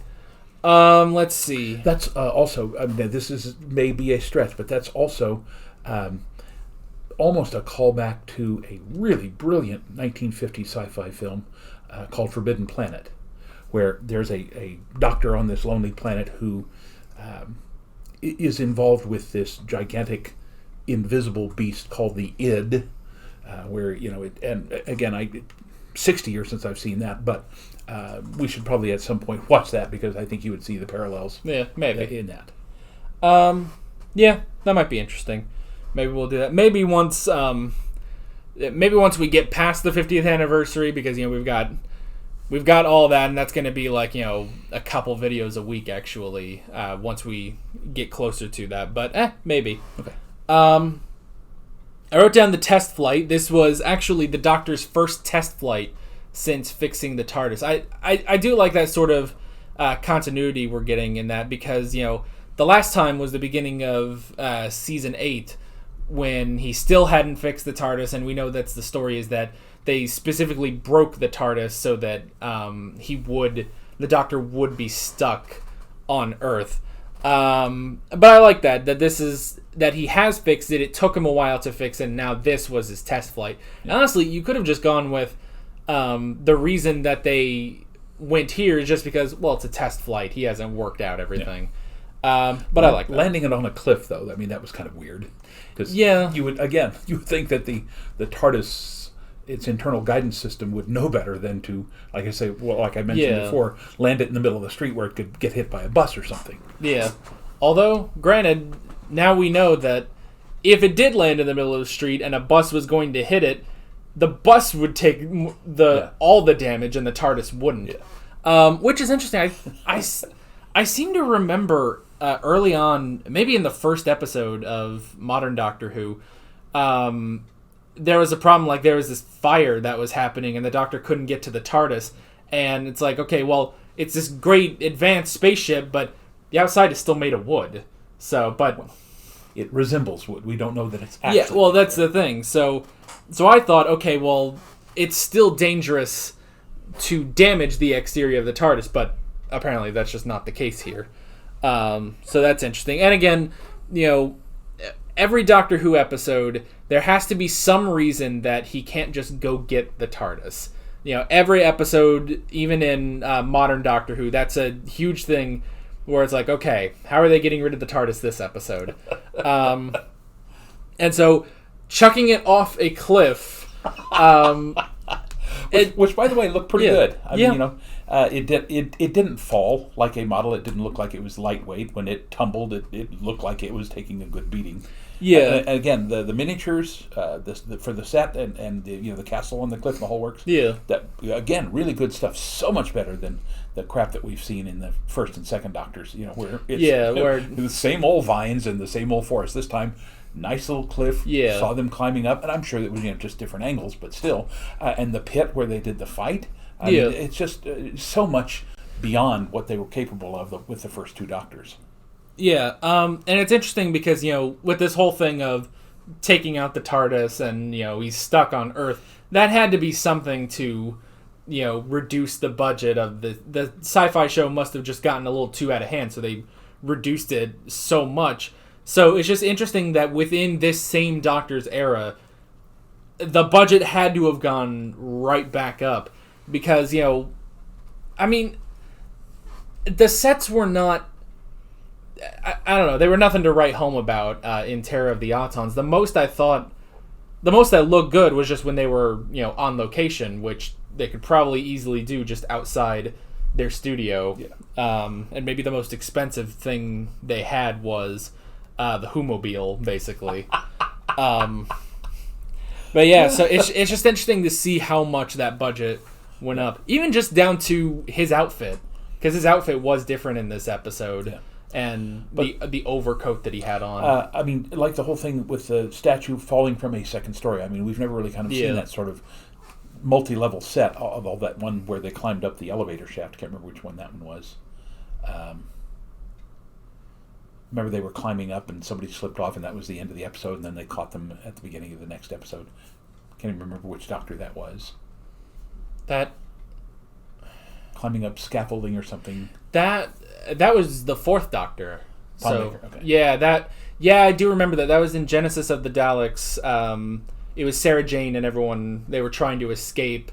Let's see. That's also, this is maybe a stretch, but that's also almost a callback to a really brilliant 1950s sci-fi film called Forbidden Planet, where there's a doctor on this lonely planet who is involved with this gigantic invisible beast called the id, where, and again, 60 years since I've seen that, but we should probably at some point watch that, because I think you would see the parallels maybe in that. Yeah, that might be interesting. Maybe we'll do that. Maybe once we get past the 50th anniversary, because we've got all that, and that's going to be like a couple videos a week actually. Once we get closer to that, but maybe. Okay. I wrote down the test flight. This was actually the Doctor's first test flight since fixing the TARDIS. I do like that sort of continuity we're getting in that, because the last time was the beginning of season 8, when he still hadn't fixed the TARDIS, and we know that's the story, is that they specifically broke the TARDIS so that the Doctor would be stuck on Earth. But I like that he has fixed it. It took him a while to fix it, and now this was his test flight. And honestly, you could have just gone with the reason that they went here is just because, well, it's a test flight. He hasn't worked out everything. But I like that. Landing it on a cliff, though, that was kind of weird. Because you would think that the TARDIS, its internal guidance system, would know better than to, like I mentioned before, land it in the middle of the street where it could get hit by a bus or something. Yeah. Although, granted, now we know that if it did land in the middle of the street and a bus was going to hit it, the bus would take all the damage and the TARDIS wouldn't. Yeah. Which is interesting. I seem to remember early on, maybe in the first episode of Modern Doctor Who, there was a problem, like there was this fire that was happening and the Doctor couldn't get to the TARDIS, and it's like, okay, well, it's this great advanced spaceship, but the outside is still made of wood. So, but it resembles wood. We don't know that it's actually. Yeah, well, that's the thing. So I thought, okay, well, it's still dangerous to damage the exterior of the TARDIS, but apparently that's just not the case here. So that's interesting. And again, every Doctor Who episode, there has to be some reason that he can't just go get the TARDIS. Every episode, even in modern Doctor Who, that's a huge thing where it's like, okay, how are they getting rid of the TARDIS this episode? And so, chucking it off a cliff, which by the way looked pretty good. I mean, it didn't fall like a model. It didn't look like it was lightweight. When it tumbled, it looked like it was taking a good beating. Yeah. And again, the miniatures for the set and the castle on the cliff, and the whole works. Yeah. That again, really good stuff. So much better than the crap that we've seen in the first and second Doctors. Where it's the same old vines and the same old forest. This time, nice little cliff. Yeah. Saw them climbing up, and I'm sure that was just different angles, but still. And the pit where they did the fight. I mean, it's just so much beyond what they were capable of with the first two Doctors. Yeah, and it's interesting because, with this whole thing of taking out the TARDIS and, he's stuck on Earth, that had to be something to, reduce the budget of the sci-fi show must have just gotten a little too out of hand, so they reduced it so much. So it's just interesting that within this same Doctor's era, the budget had to have gone right back up because, I mean, the sets were not. I don't know. They were nothing to write home about in Terror of the Autons. The most that looked good was just when they were, on location, which they could probably easily do just outside their studio. Yeah. And maybe the most expensive thing they had was the Whomobile, basically. But yeah, so it's just interesting to see how much that budget went up, even just down to his outfit, because his outfit was different in this episode. Yeah. And the overcoat that he had on. I mean, like the whole thing with the statue falling from a second story. I mean, we've never really kind of seen that sort of multi-level set, although that one where they climbed up the elevator shaft. Can't remember which one that one was. Remember they were climbing up and somebody slipped off and that was the end of the episode, and then they caught them at the beginning of the next episode. Can't even remember which doctor that was. That... Climbing up scaffolding or something. That was the fourth Doctor. So okay. Yeah, I do remember that. That was in Genesis of the Daleks. It was Sarah Jane and everyone. They were trying to escape,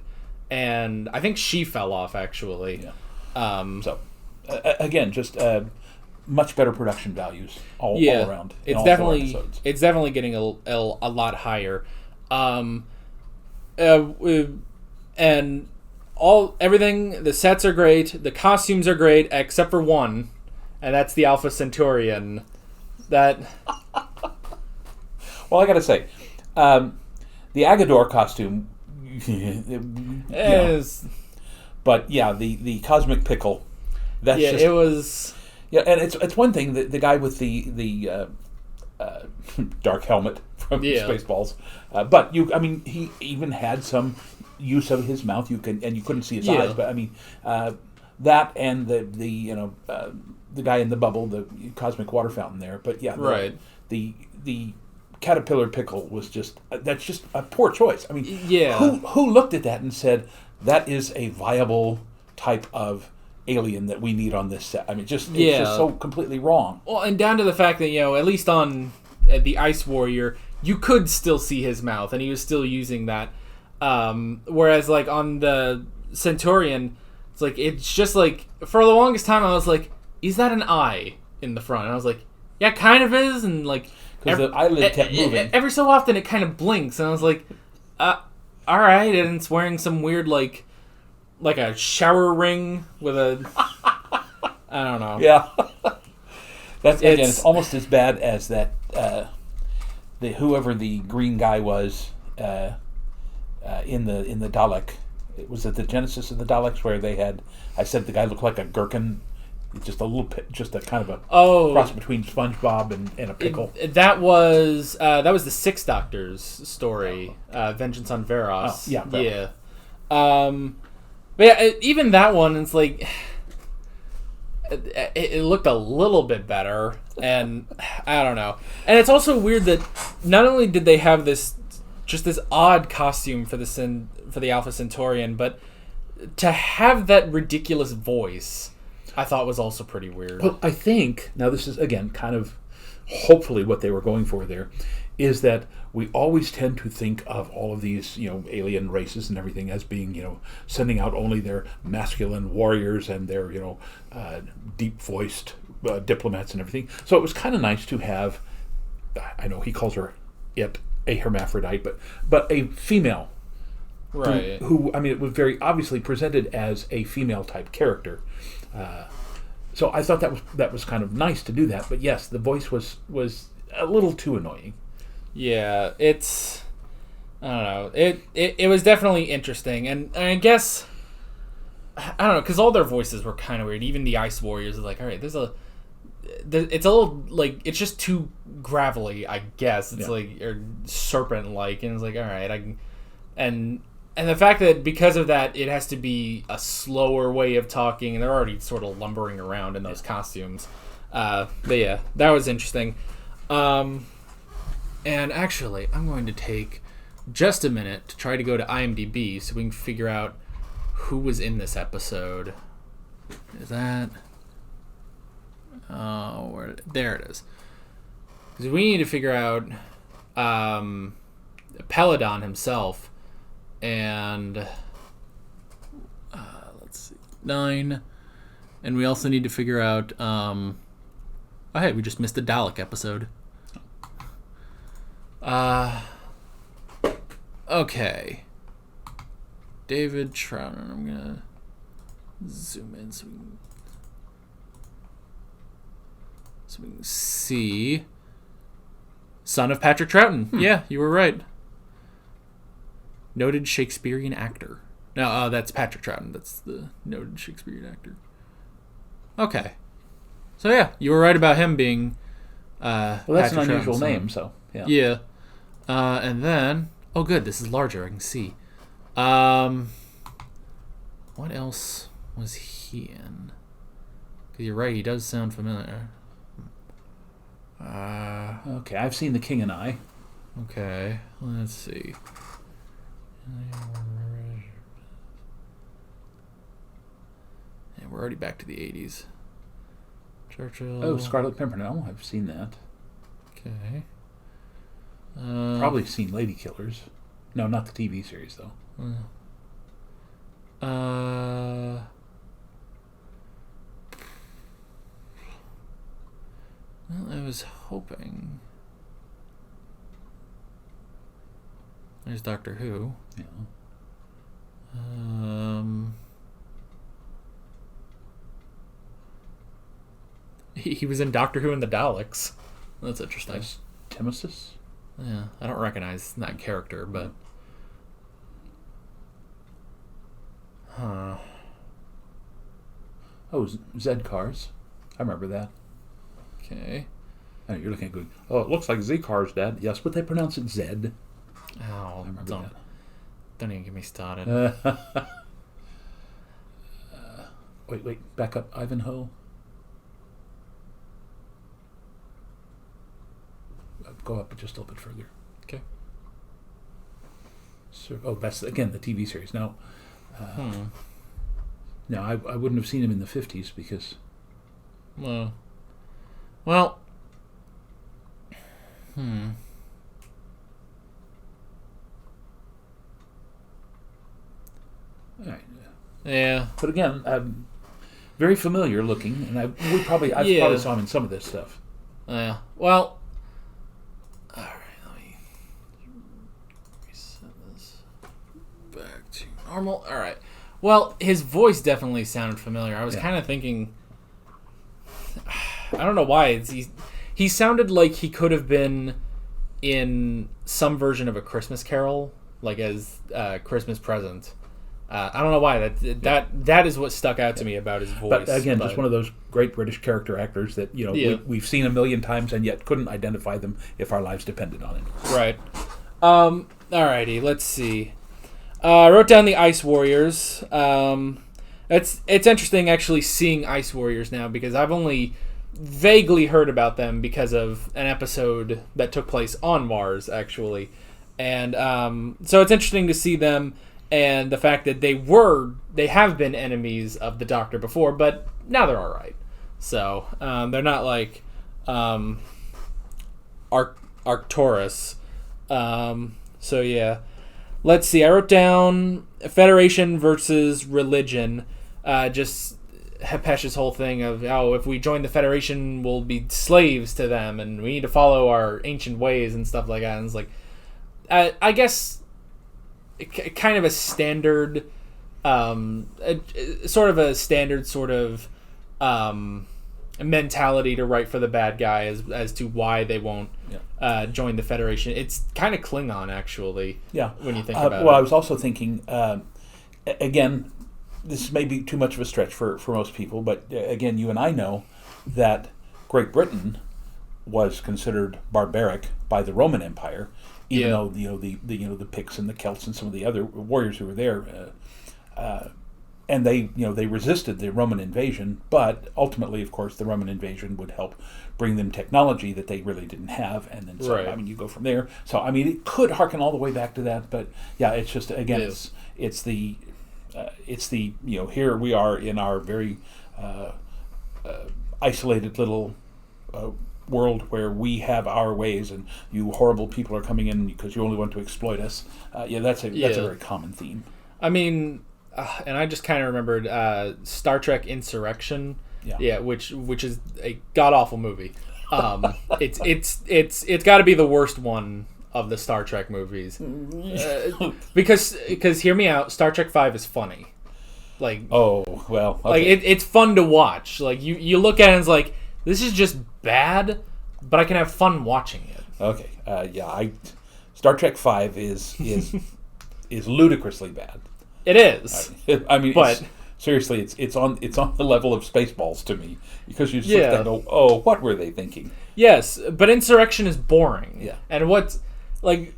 and I think she fell off actually. Yeah. Again, just much better production values all around. It's definitely getting a lot higher, and. Everything, the sets are great, the costumes are great, except for one, and that's the Alpha Centaurian. That. Well, I gotta say, the Agador costume, but yeah, the Cosmic Pickle. That's just, it was. Yeah, and it's one thing that the guy with the dark helmet from Spaceballs, but he even had some use of his mouth. You couldn't see his eyes, but I mean that and the guy in the bubble, the cosmic water fountain there. But yeah, the caterpillar pickle was that's just a poor choice. I mean, who looked at that and said that is a viable type of alien that we need on this set? I mean, it's just so completely wrong. Well, and down to the fact that at least on the Ice Warrior, you could still see his mouth, and he was still using that. Whereas like on the Centaurian, it's just like for the longest time I was like, is that an eye in the front? And I was like, yeah, it kind of is, and like because the eyelid kept moving. Every so often it kind of blinks, and I was like, all right, and it's wearing some weird like a shower ring with a I don't know. Yeah, it's almost as bad as that whoever the green guy was. In the Dalek, was it the Genesis of the Daleks where they had? I said the guy looked like a gherkin, just a kind of a cross between SpongeBob and a pickle. That was the Sixth Doctor's story, Vengeance on Varos. Yeah. But yeah, even that one, it's like it looked a little bit better, and I don't know. And it's also weird that not only did they have this odd costume for the Alpha Centaurian, but to have that ridiculous voice, I thought was also pretty weird. Well, I think, now this is, again, kind of hopefully what they were going for there, is that we always tend to think of all of these, alien races and everything as being, sending out only their masculine warriors and their, deep-voiced diplomats and everything. So it was kind of nice to have, I know he calls her a hermaphrodite, but a female, right? Who I mean, it was very obviously presented as a female type character. So I thought that was kind of nice to do that. But yes, the voice was a little too annoying. Yeah, it's I don't know. It was definitely interesting, and I guess I don't know because all their voices were kind of weird. Even the Ice Warriors is like, all right, it's a little like it's just too gravelly, I guess. It's like or serpent like, and it's like all right, and the fact that because of that it has to be a slower way of talking, and they're already sort of lumbering around in those costumes. But yeah, that was interesting. And actually, I'm going to take just a minute to try to go to IMDb so we can figure out who was in this episode. Is that? Oh, there it is. Because we need to figure out Peladon himself, and let's see, 9. And we also need to figure out... oh, hey, we just missed a Dalek episode. Okay. David Troughton. I'm going to zoom in so we can see. Son of Patrick Troughton. Yeah, you were right. Noted Shakespearean actor. No, that's Patrick Troughton. That's the noted Shakespearean actor. Okay. So yeah, you were right about him being well, that's Patrick an unusual Troughton's name, son. so yeah. Yeah. And then... Oh, good. This is larger. I can see. What else was he in? 'Cause you're right. He does sound familiar. Okay, I've seen The King and I. Okay. Let's see. Yeah, we're already back to the 80s. Churchill. Oh, Scarlet Pimpernel. I've seen that. Okay. Probably seen Lady Killers. No, not the TV series, though. Well, I was hoping. There's Doctor Who. Yeah. He was in Doctor Who and the Daleks. That's interesting. That's Timothy? Yeah, I don't recognize that character, but... Huh. Oh, Zed Cars. I remember that. Okay. Oh, you're looking at going, oh, it looks like Z Cars, Dad. Yes, but they pronounce it Zed. Oh, I remember that. Don't even get me started. Wait, back up. Ivanhoe. Go up just a little bit further. Okay. So, that's, again, the TV series. Now, no, I wouldn't have seen him in the 50s because... Well... Right. Yeah. But again, very familiar looking, and I probably saw him in some of this stuff. Yeah. Well... Alright, let me reset this back to normal. Alright. Well, his voice definitely sounded familiar. I was kind of thinking... I don't know why. He sounded like he could have been in some version of A Christmas Carol, like as Christmas Present. I don't know why. That is what stuck out to me about his voice. But again, just one of those great British character actors that we've seen a million times and yet couldn't identify them if our lives depended on it. Right. Alrighty, let's see. I wrote down the Ice Warriors. It's interesting actually seeing Ice Warriors now because I've only vaguely heard about them because of an episode that took place on Mars actually, and so it's interesting to see them and the fact that they have been enemies of the Doctor before, but now they're all right. So they're not like Arcturus. So yeah. Let's see. I wrote down Federation versus religion. Just Hepesh's whole thing of, if we join the Federation, we'll be slaves to them, and we need to follow our ancient ways and stuff like that. And it's like, I guess, kind of a standard, sort of mentality to write for the bad guy as to why they won't join the Federation. It's kind of Klingon, actually. Yeah. When you think about it. Well, I was also thinking, again, this may be too much of a stretch for most people, but again, you and I know that Great Britain was considered barbaric by the Roman Empire, even though the Picts and the Celts and some of the other warriors who were there, and they resisted the Roman invasion. But ultimately, of course, the Roman invasion would help bring them technology that they really didn't have, and then you go from there. So it could harken all the way back to that, but yeah, it's just again, it's the here we are in our very isolated little world where we have our ways, and you horrible people are coming in because you only want to exploit us. That's a very common theme. I mean, and I just kind of remembered Star Trek Insurrection. Yeah, which is a god awful movie. It's got to be the worst one of the Star Trek movies. Because hear me out, Star Trek 5 is funny. Like, oh well, okay. Like it's fun to watch. Like you look at it and it's like, this is just bad, but I can have fun watching it. Okay, Star Trek 5 is ludicrously bad. It is. I mean, but seriously, it's on the level of Spaceballs to me, because you just look at it and go, oh, what were they thinking? Yes, but Insurrection is boring. Yeah. And what's like,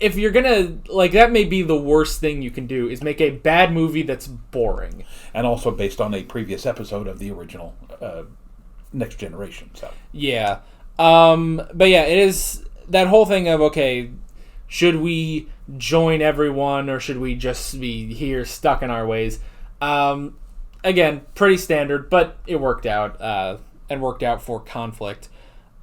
if you're gonna like, that may be the worst thing you can do is make a bad movie that's boring. And also based on a previous episode of the original Next Generation. So yeah, but yeah, it is that whole thing of, okay, should we join everyone or should we just be here stuck in our ways? Again, pretty standard, but it worked out, and worked out for conflict.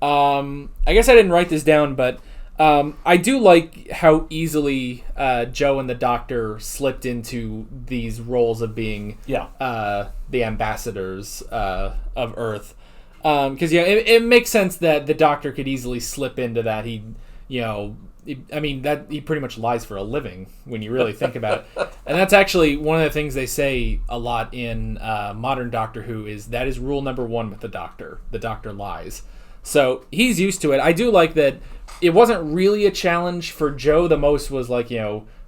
I guess I didn't write this down, but I do like how easily Joe and the Doctor slipped into these roles of being the ambassadors of Earth. Because it makes sense that the Doctor could easily slip into that. He pretty much lies for a living when you really think about it. And that's actually one of the things they say a lot in modern Doctor Who is that is rule number 1 with the Doctor. The Doctor lies. So he's used to it. I do like that it wasn't really a challenge for Joe. The most was like,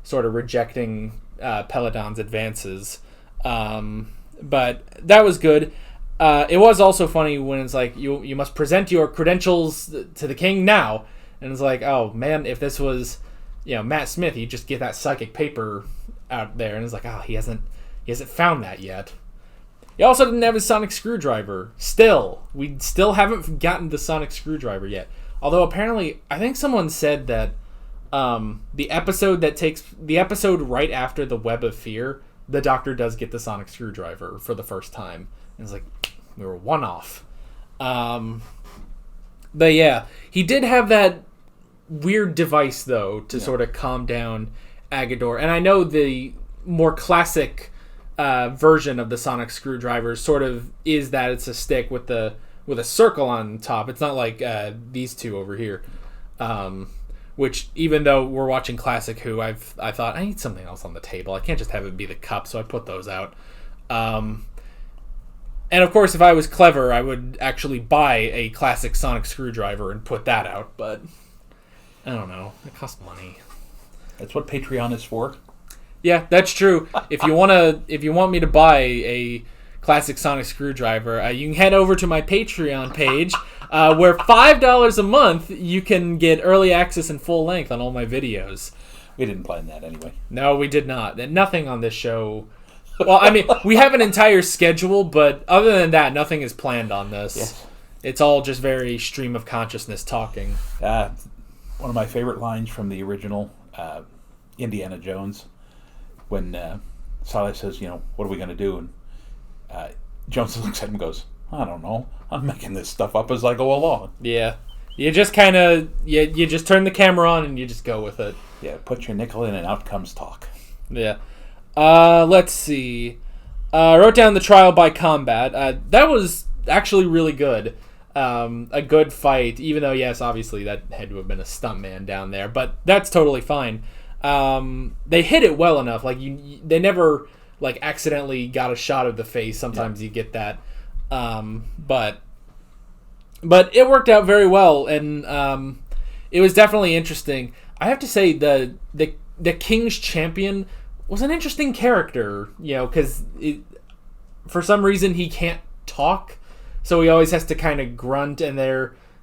sort of rejecting Peladon's advances. But that was good. It was also funny when it's like, you must present your credentials to the king now. And it's like, oh man, if this was, Matt Smith, he'd just get that psychic paper out there, and it's like, oh, he hasn't found that yet. He also didn't have his sonic screwdriver. We still haven't gotten the sonic screwdriver yet. Although apparently, I think someone said that the episode right after the Web of Fear, the Doctor does get the sonic screwdriver for the first time. And it's like, we were one off. But yeah, he did have that weird device, though, to sort of calm down Agador. And I know the more classic version of the sonic screwdriver sort of is that it's a stick with a circle on top. It's not like these two over here. Which, even though we're watching Classic Who, I thought, I need something else on the table. I can't just have it be the cup, so I put those out. And of course, if I was clever, I would actually buy a classic sonic screwdriver and put that out, but I don't know. It costs money. That's what Patreon is for. Yeah, that's true. If you want me to buy a classic sonic screwdriver, you can head over to my Patreon page, where $5 a month you can get early access and full length on all my videos. We didn't plan that anyway. No, we did not. And nothing on this show. Well, I mean, we have an entire schedule, but other than that, nothing is planned on this. Yes. It's all just very stream of consciousness talking. One of my favorite lines from the original Indiana Jones, when Saleh says, what are we going to do? And Jones looks at him and goes, I don't know. I'm making this stuff up as I go along. Yeah. You just kind of, you just turn the camera on and you just go with it. Yeah, put your nickel in and out comes talk. Yeah. Let's see. I wrote down the trial by combat. That was actually really good. A good fight, even though, yes, obviously that had to have been a stuntman down there, but that's totally fine. They hit it well enough. Like they never like accidentally got a shot of the face. Sometimes you get that. But it worked out very well, and it was definitely interesting. I have to say the King's Champion was an interesting character, because for some reason he can't talk, so he always has to kind of grunt, and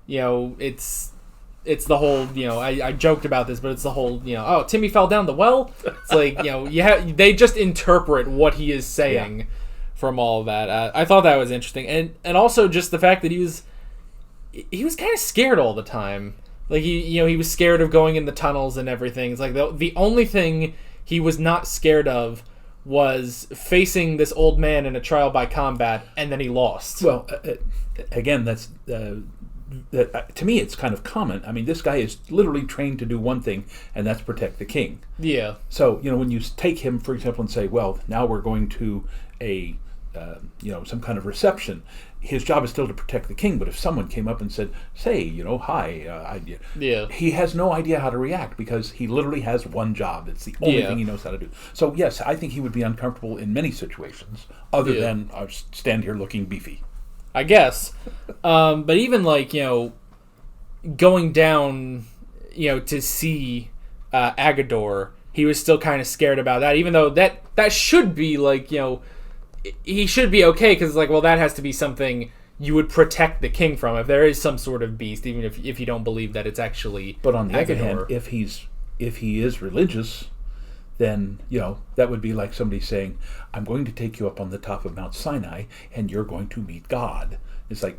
it's the whole, I joked about this, but it's the whole, oh, Timmy fell down the well. It's like, they just interpret what he is saying from all of that. I thought that was interesting, and also just the fact that he was kind of scared all the time. Like he was scared of going in the tunnels and everything. It's like the only thing he was not scared of was facing this old man in a trial by combat, and then he lost. Well, again, that's to me, it's kind of common. I mean, this guy is literally trained to do one thing, and that's protect the king. Yeah. So, when you take him, for example, and say, well, now we're going to a, some kind of reception, his job is still to protect the king. But if someone came up and said, say, hi, he has no idea how to react because he literally has one job. It's the only thing he knows how to do. So, yes, I think he would be uncomfortable in many situations other than I stand here looking beefy. I guess. But even going down, to see Agador, he was still kind of scared about that, even though that should be he should be okay, because that has to be something you would protect the king from if there is some sort of beast, even if you don't believe that it's actually But on the Agador. other hand, if he is religious, then that would be like somebody saying, I'm going to take you up on the top of Mount Sinai and you're going to meet God. It's like,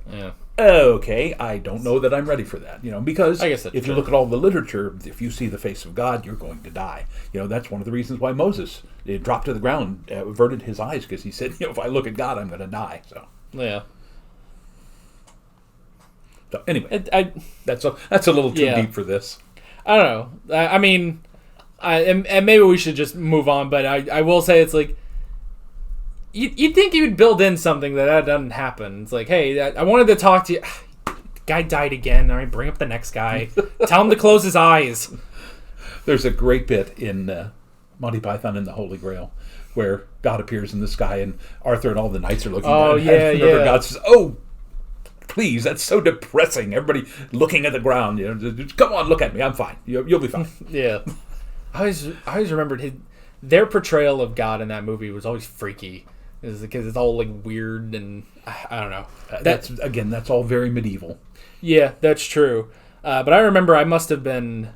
okay, I don't know that I'm ready for that, because I guess if you look at all the literature, if you see the face of God, you're going to die. That's one of the reasons why Moses dropped to the ground, averted his eyes, because he said, if I look at God, I'm going to die. So anyway, that's a little too deep for this. I don't know. I mean, and maybe we should just move on, but I will say it's like, you'd think you'd build in something that doesn't happen. It's like, hey, I wanted to talk to you. The guy died again. All right, bring up the next guy. Tell him to close his eyes. There's a great bit in Monty Python and the Holy Grail where God appears in the sky and Arthur and all the knights are looking down. And God says, oh, please, that's so depressing. Everybody looking at the ground. Come on, look at me. I'm fine. You'll be fine. Yeah. I always remembered their portrayal of God in that movie was always freaky. Because it's all weird and I don't know. That's all very medieval. Yeah, that's true. But I remember I must have been,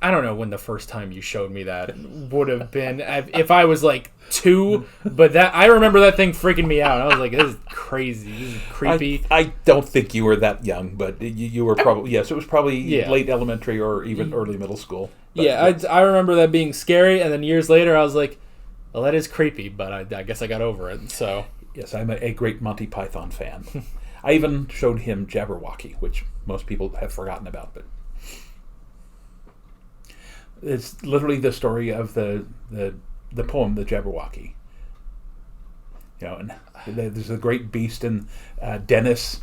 I don't know when the first time you showed me that would have been, if I was 2, but I remember that thing freaking me out. I was like, this is crazy. This is creepy. I don't think you were that young, but you were probably, yes, it was probably late elementary or even early middle school. But, I remember that being scary, and then years later I was like, well, that is creepy, but I guess I got over it. So yes, I'm a great Monty Python fan. I even showed him Jabberwocky, which most people have forgotten about, but it's literally the story of the poem, the Jabberwocky. And there's a great beast, and Dennis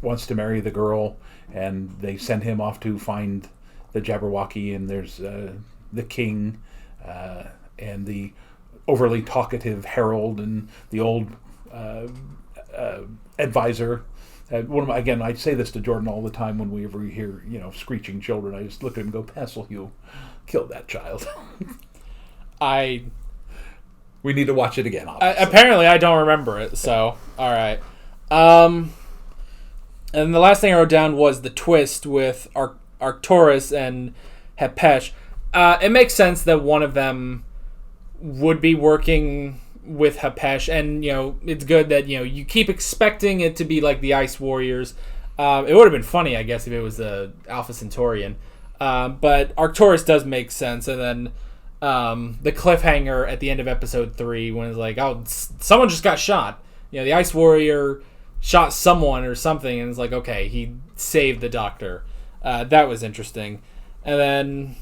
wants to marry the girl, and they send him off to find the Jabberwocky, and there's the king. And the overly talkative herald and the old advisor. I say this to Jordan all the time when we ever hear, screeching children. I just look at him and go, Passel, you killed that child. We need to watch it again, obviously. Apparently, I don't remember it, so, all right. And the last thing I wrote down was the twist with Arcturus and Hepesh. It makes sense that one of them would be working with Hepesh, and it's good that you keep expecting it to be like the Ice Warriors. It would have been funny, I guess, if it was the Alpha Centaurian, but Arcturus does make sense. And then the cliffhanger at the end of episode 3 when it's like, oh, someone just got shot. The Ice Warrior shot someone or something, and it's like, okay, he saved the Doctor. That was interesting. And then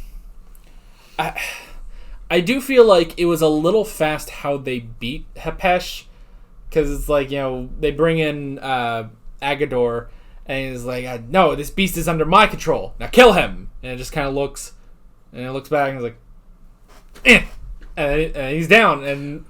I do feel like it was a little fast how they beat Hepesh, because it's like, they bring in Agador, and he's like, no, this beast is under my control. Now kill him. And it just kind of looks, and it looks back, and it's like, and he's down. And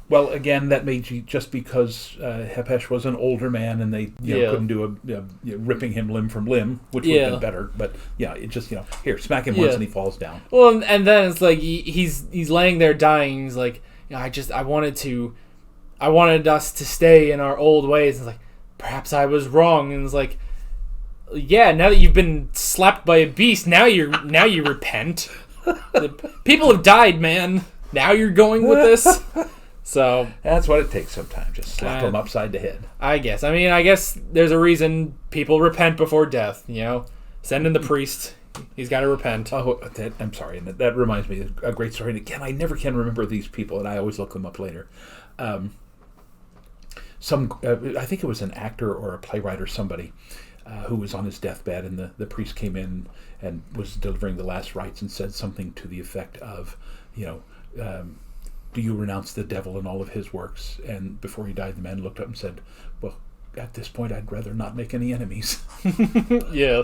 well, again, that may be just because Hepesh was an older man, and they couldn't do ripping him limb from limb, which would have been better. But it just here, smack him once and he falls down. Well, and then it's like he's laying there dying. He's like, I wanted us to stay in our old ways. And it's like, perhaps I was wrong. And it's like, yeah, now that you've been slapped by a beast, now you repent. People have died, man. Now you're going with this. So that's what it takes sometimes. Just slap them upside the head. I guess. I guess there's a reason people repent before death. Send in the priest. He's got to repent. Oh, I'm sorry. And that reminds me of a great story. And again, I never can remember these people, and I always look them up later. I think it was an actor or a playwright or somebody who was on his deathbed, and the priest came in and was delivering the last rites and said something to the effect of, do you renounce the devil and all of his works? And before he died, the man looked up and said, well, at this point, I'd rather not make any enemies. Yeah.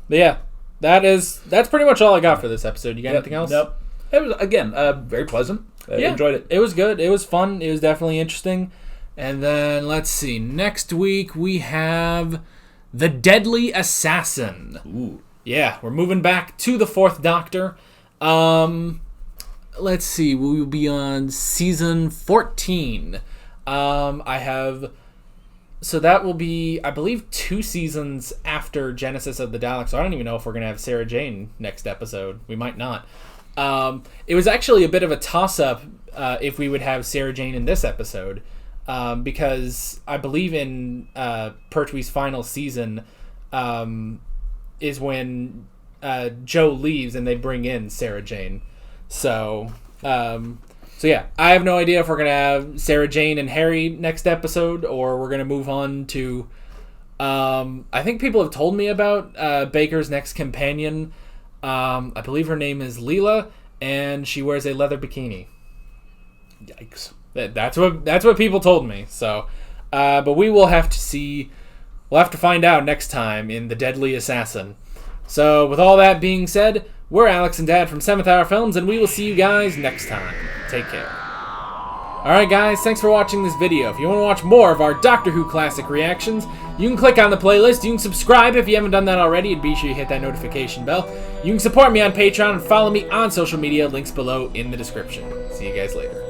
Yeah. That's pretty much all I got for this episode. You got anything else? Nope. It was, again, very pleasant. Enjoyed it. It was good. It was fun. It was definitely interesting. And then, let's see. Next week, we have The Deadly Assassin. Ooh. Yeah, we're moving back to the Fourth Doctor. Let's see. We will be on season 14. So that will be, I believe, 2 seasons after Genesis of the Daleks. So I don't even know if we're going to have Sarah Jane next episode. We might not. It was actually a bit of a toss-up if we would have Sarah Jane in this episode. Because I believe in Pertwee's final season is when Joe leaves and they bring in Sarah Jane. So yeah, I have no idea if we're going to have Sarah Jane and Harry next episode, or we're going to move on to... I think people have told me about Baker's next companion. I believe her name is Leela, and she wears a leather bikini. Yikes. That's what people told me. So, but we will have to see. We'll have to find out next time in The Deadly Assassin. So, with all that being said, we're Alex and Dad from 7th Hour Films, and we will see you guys next time. Take care. Alright guys, thanks for watching this video. If you want to watch more of our Doctor Who classic reactions, you can click on the playlist. You can subscribe if you haven't done that already, and be sure you hit that notification bell. You can support me on Patreon and follow me on social media, links below in the description. See you guys later.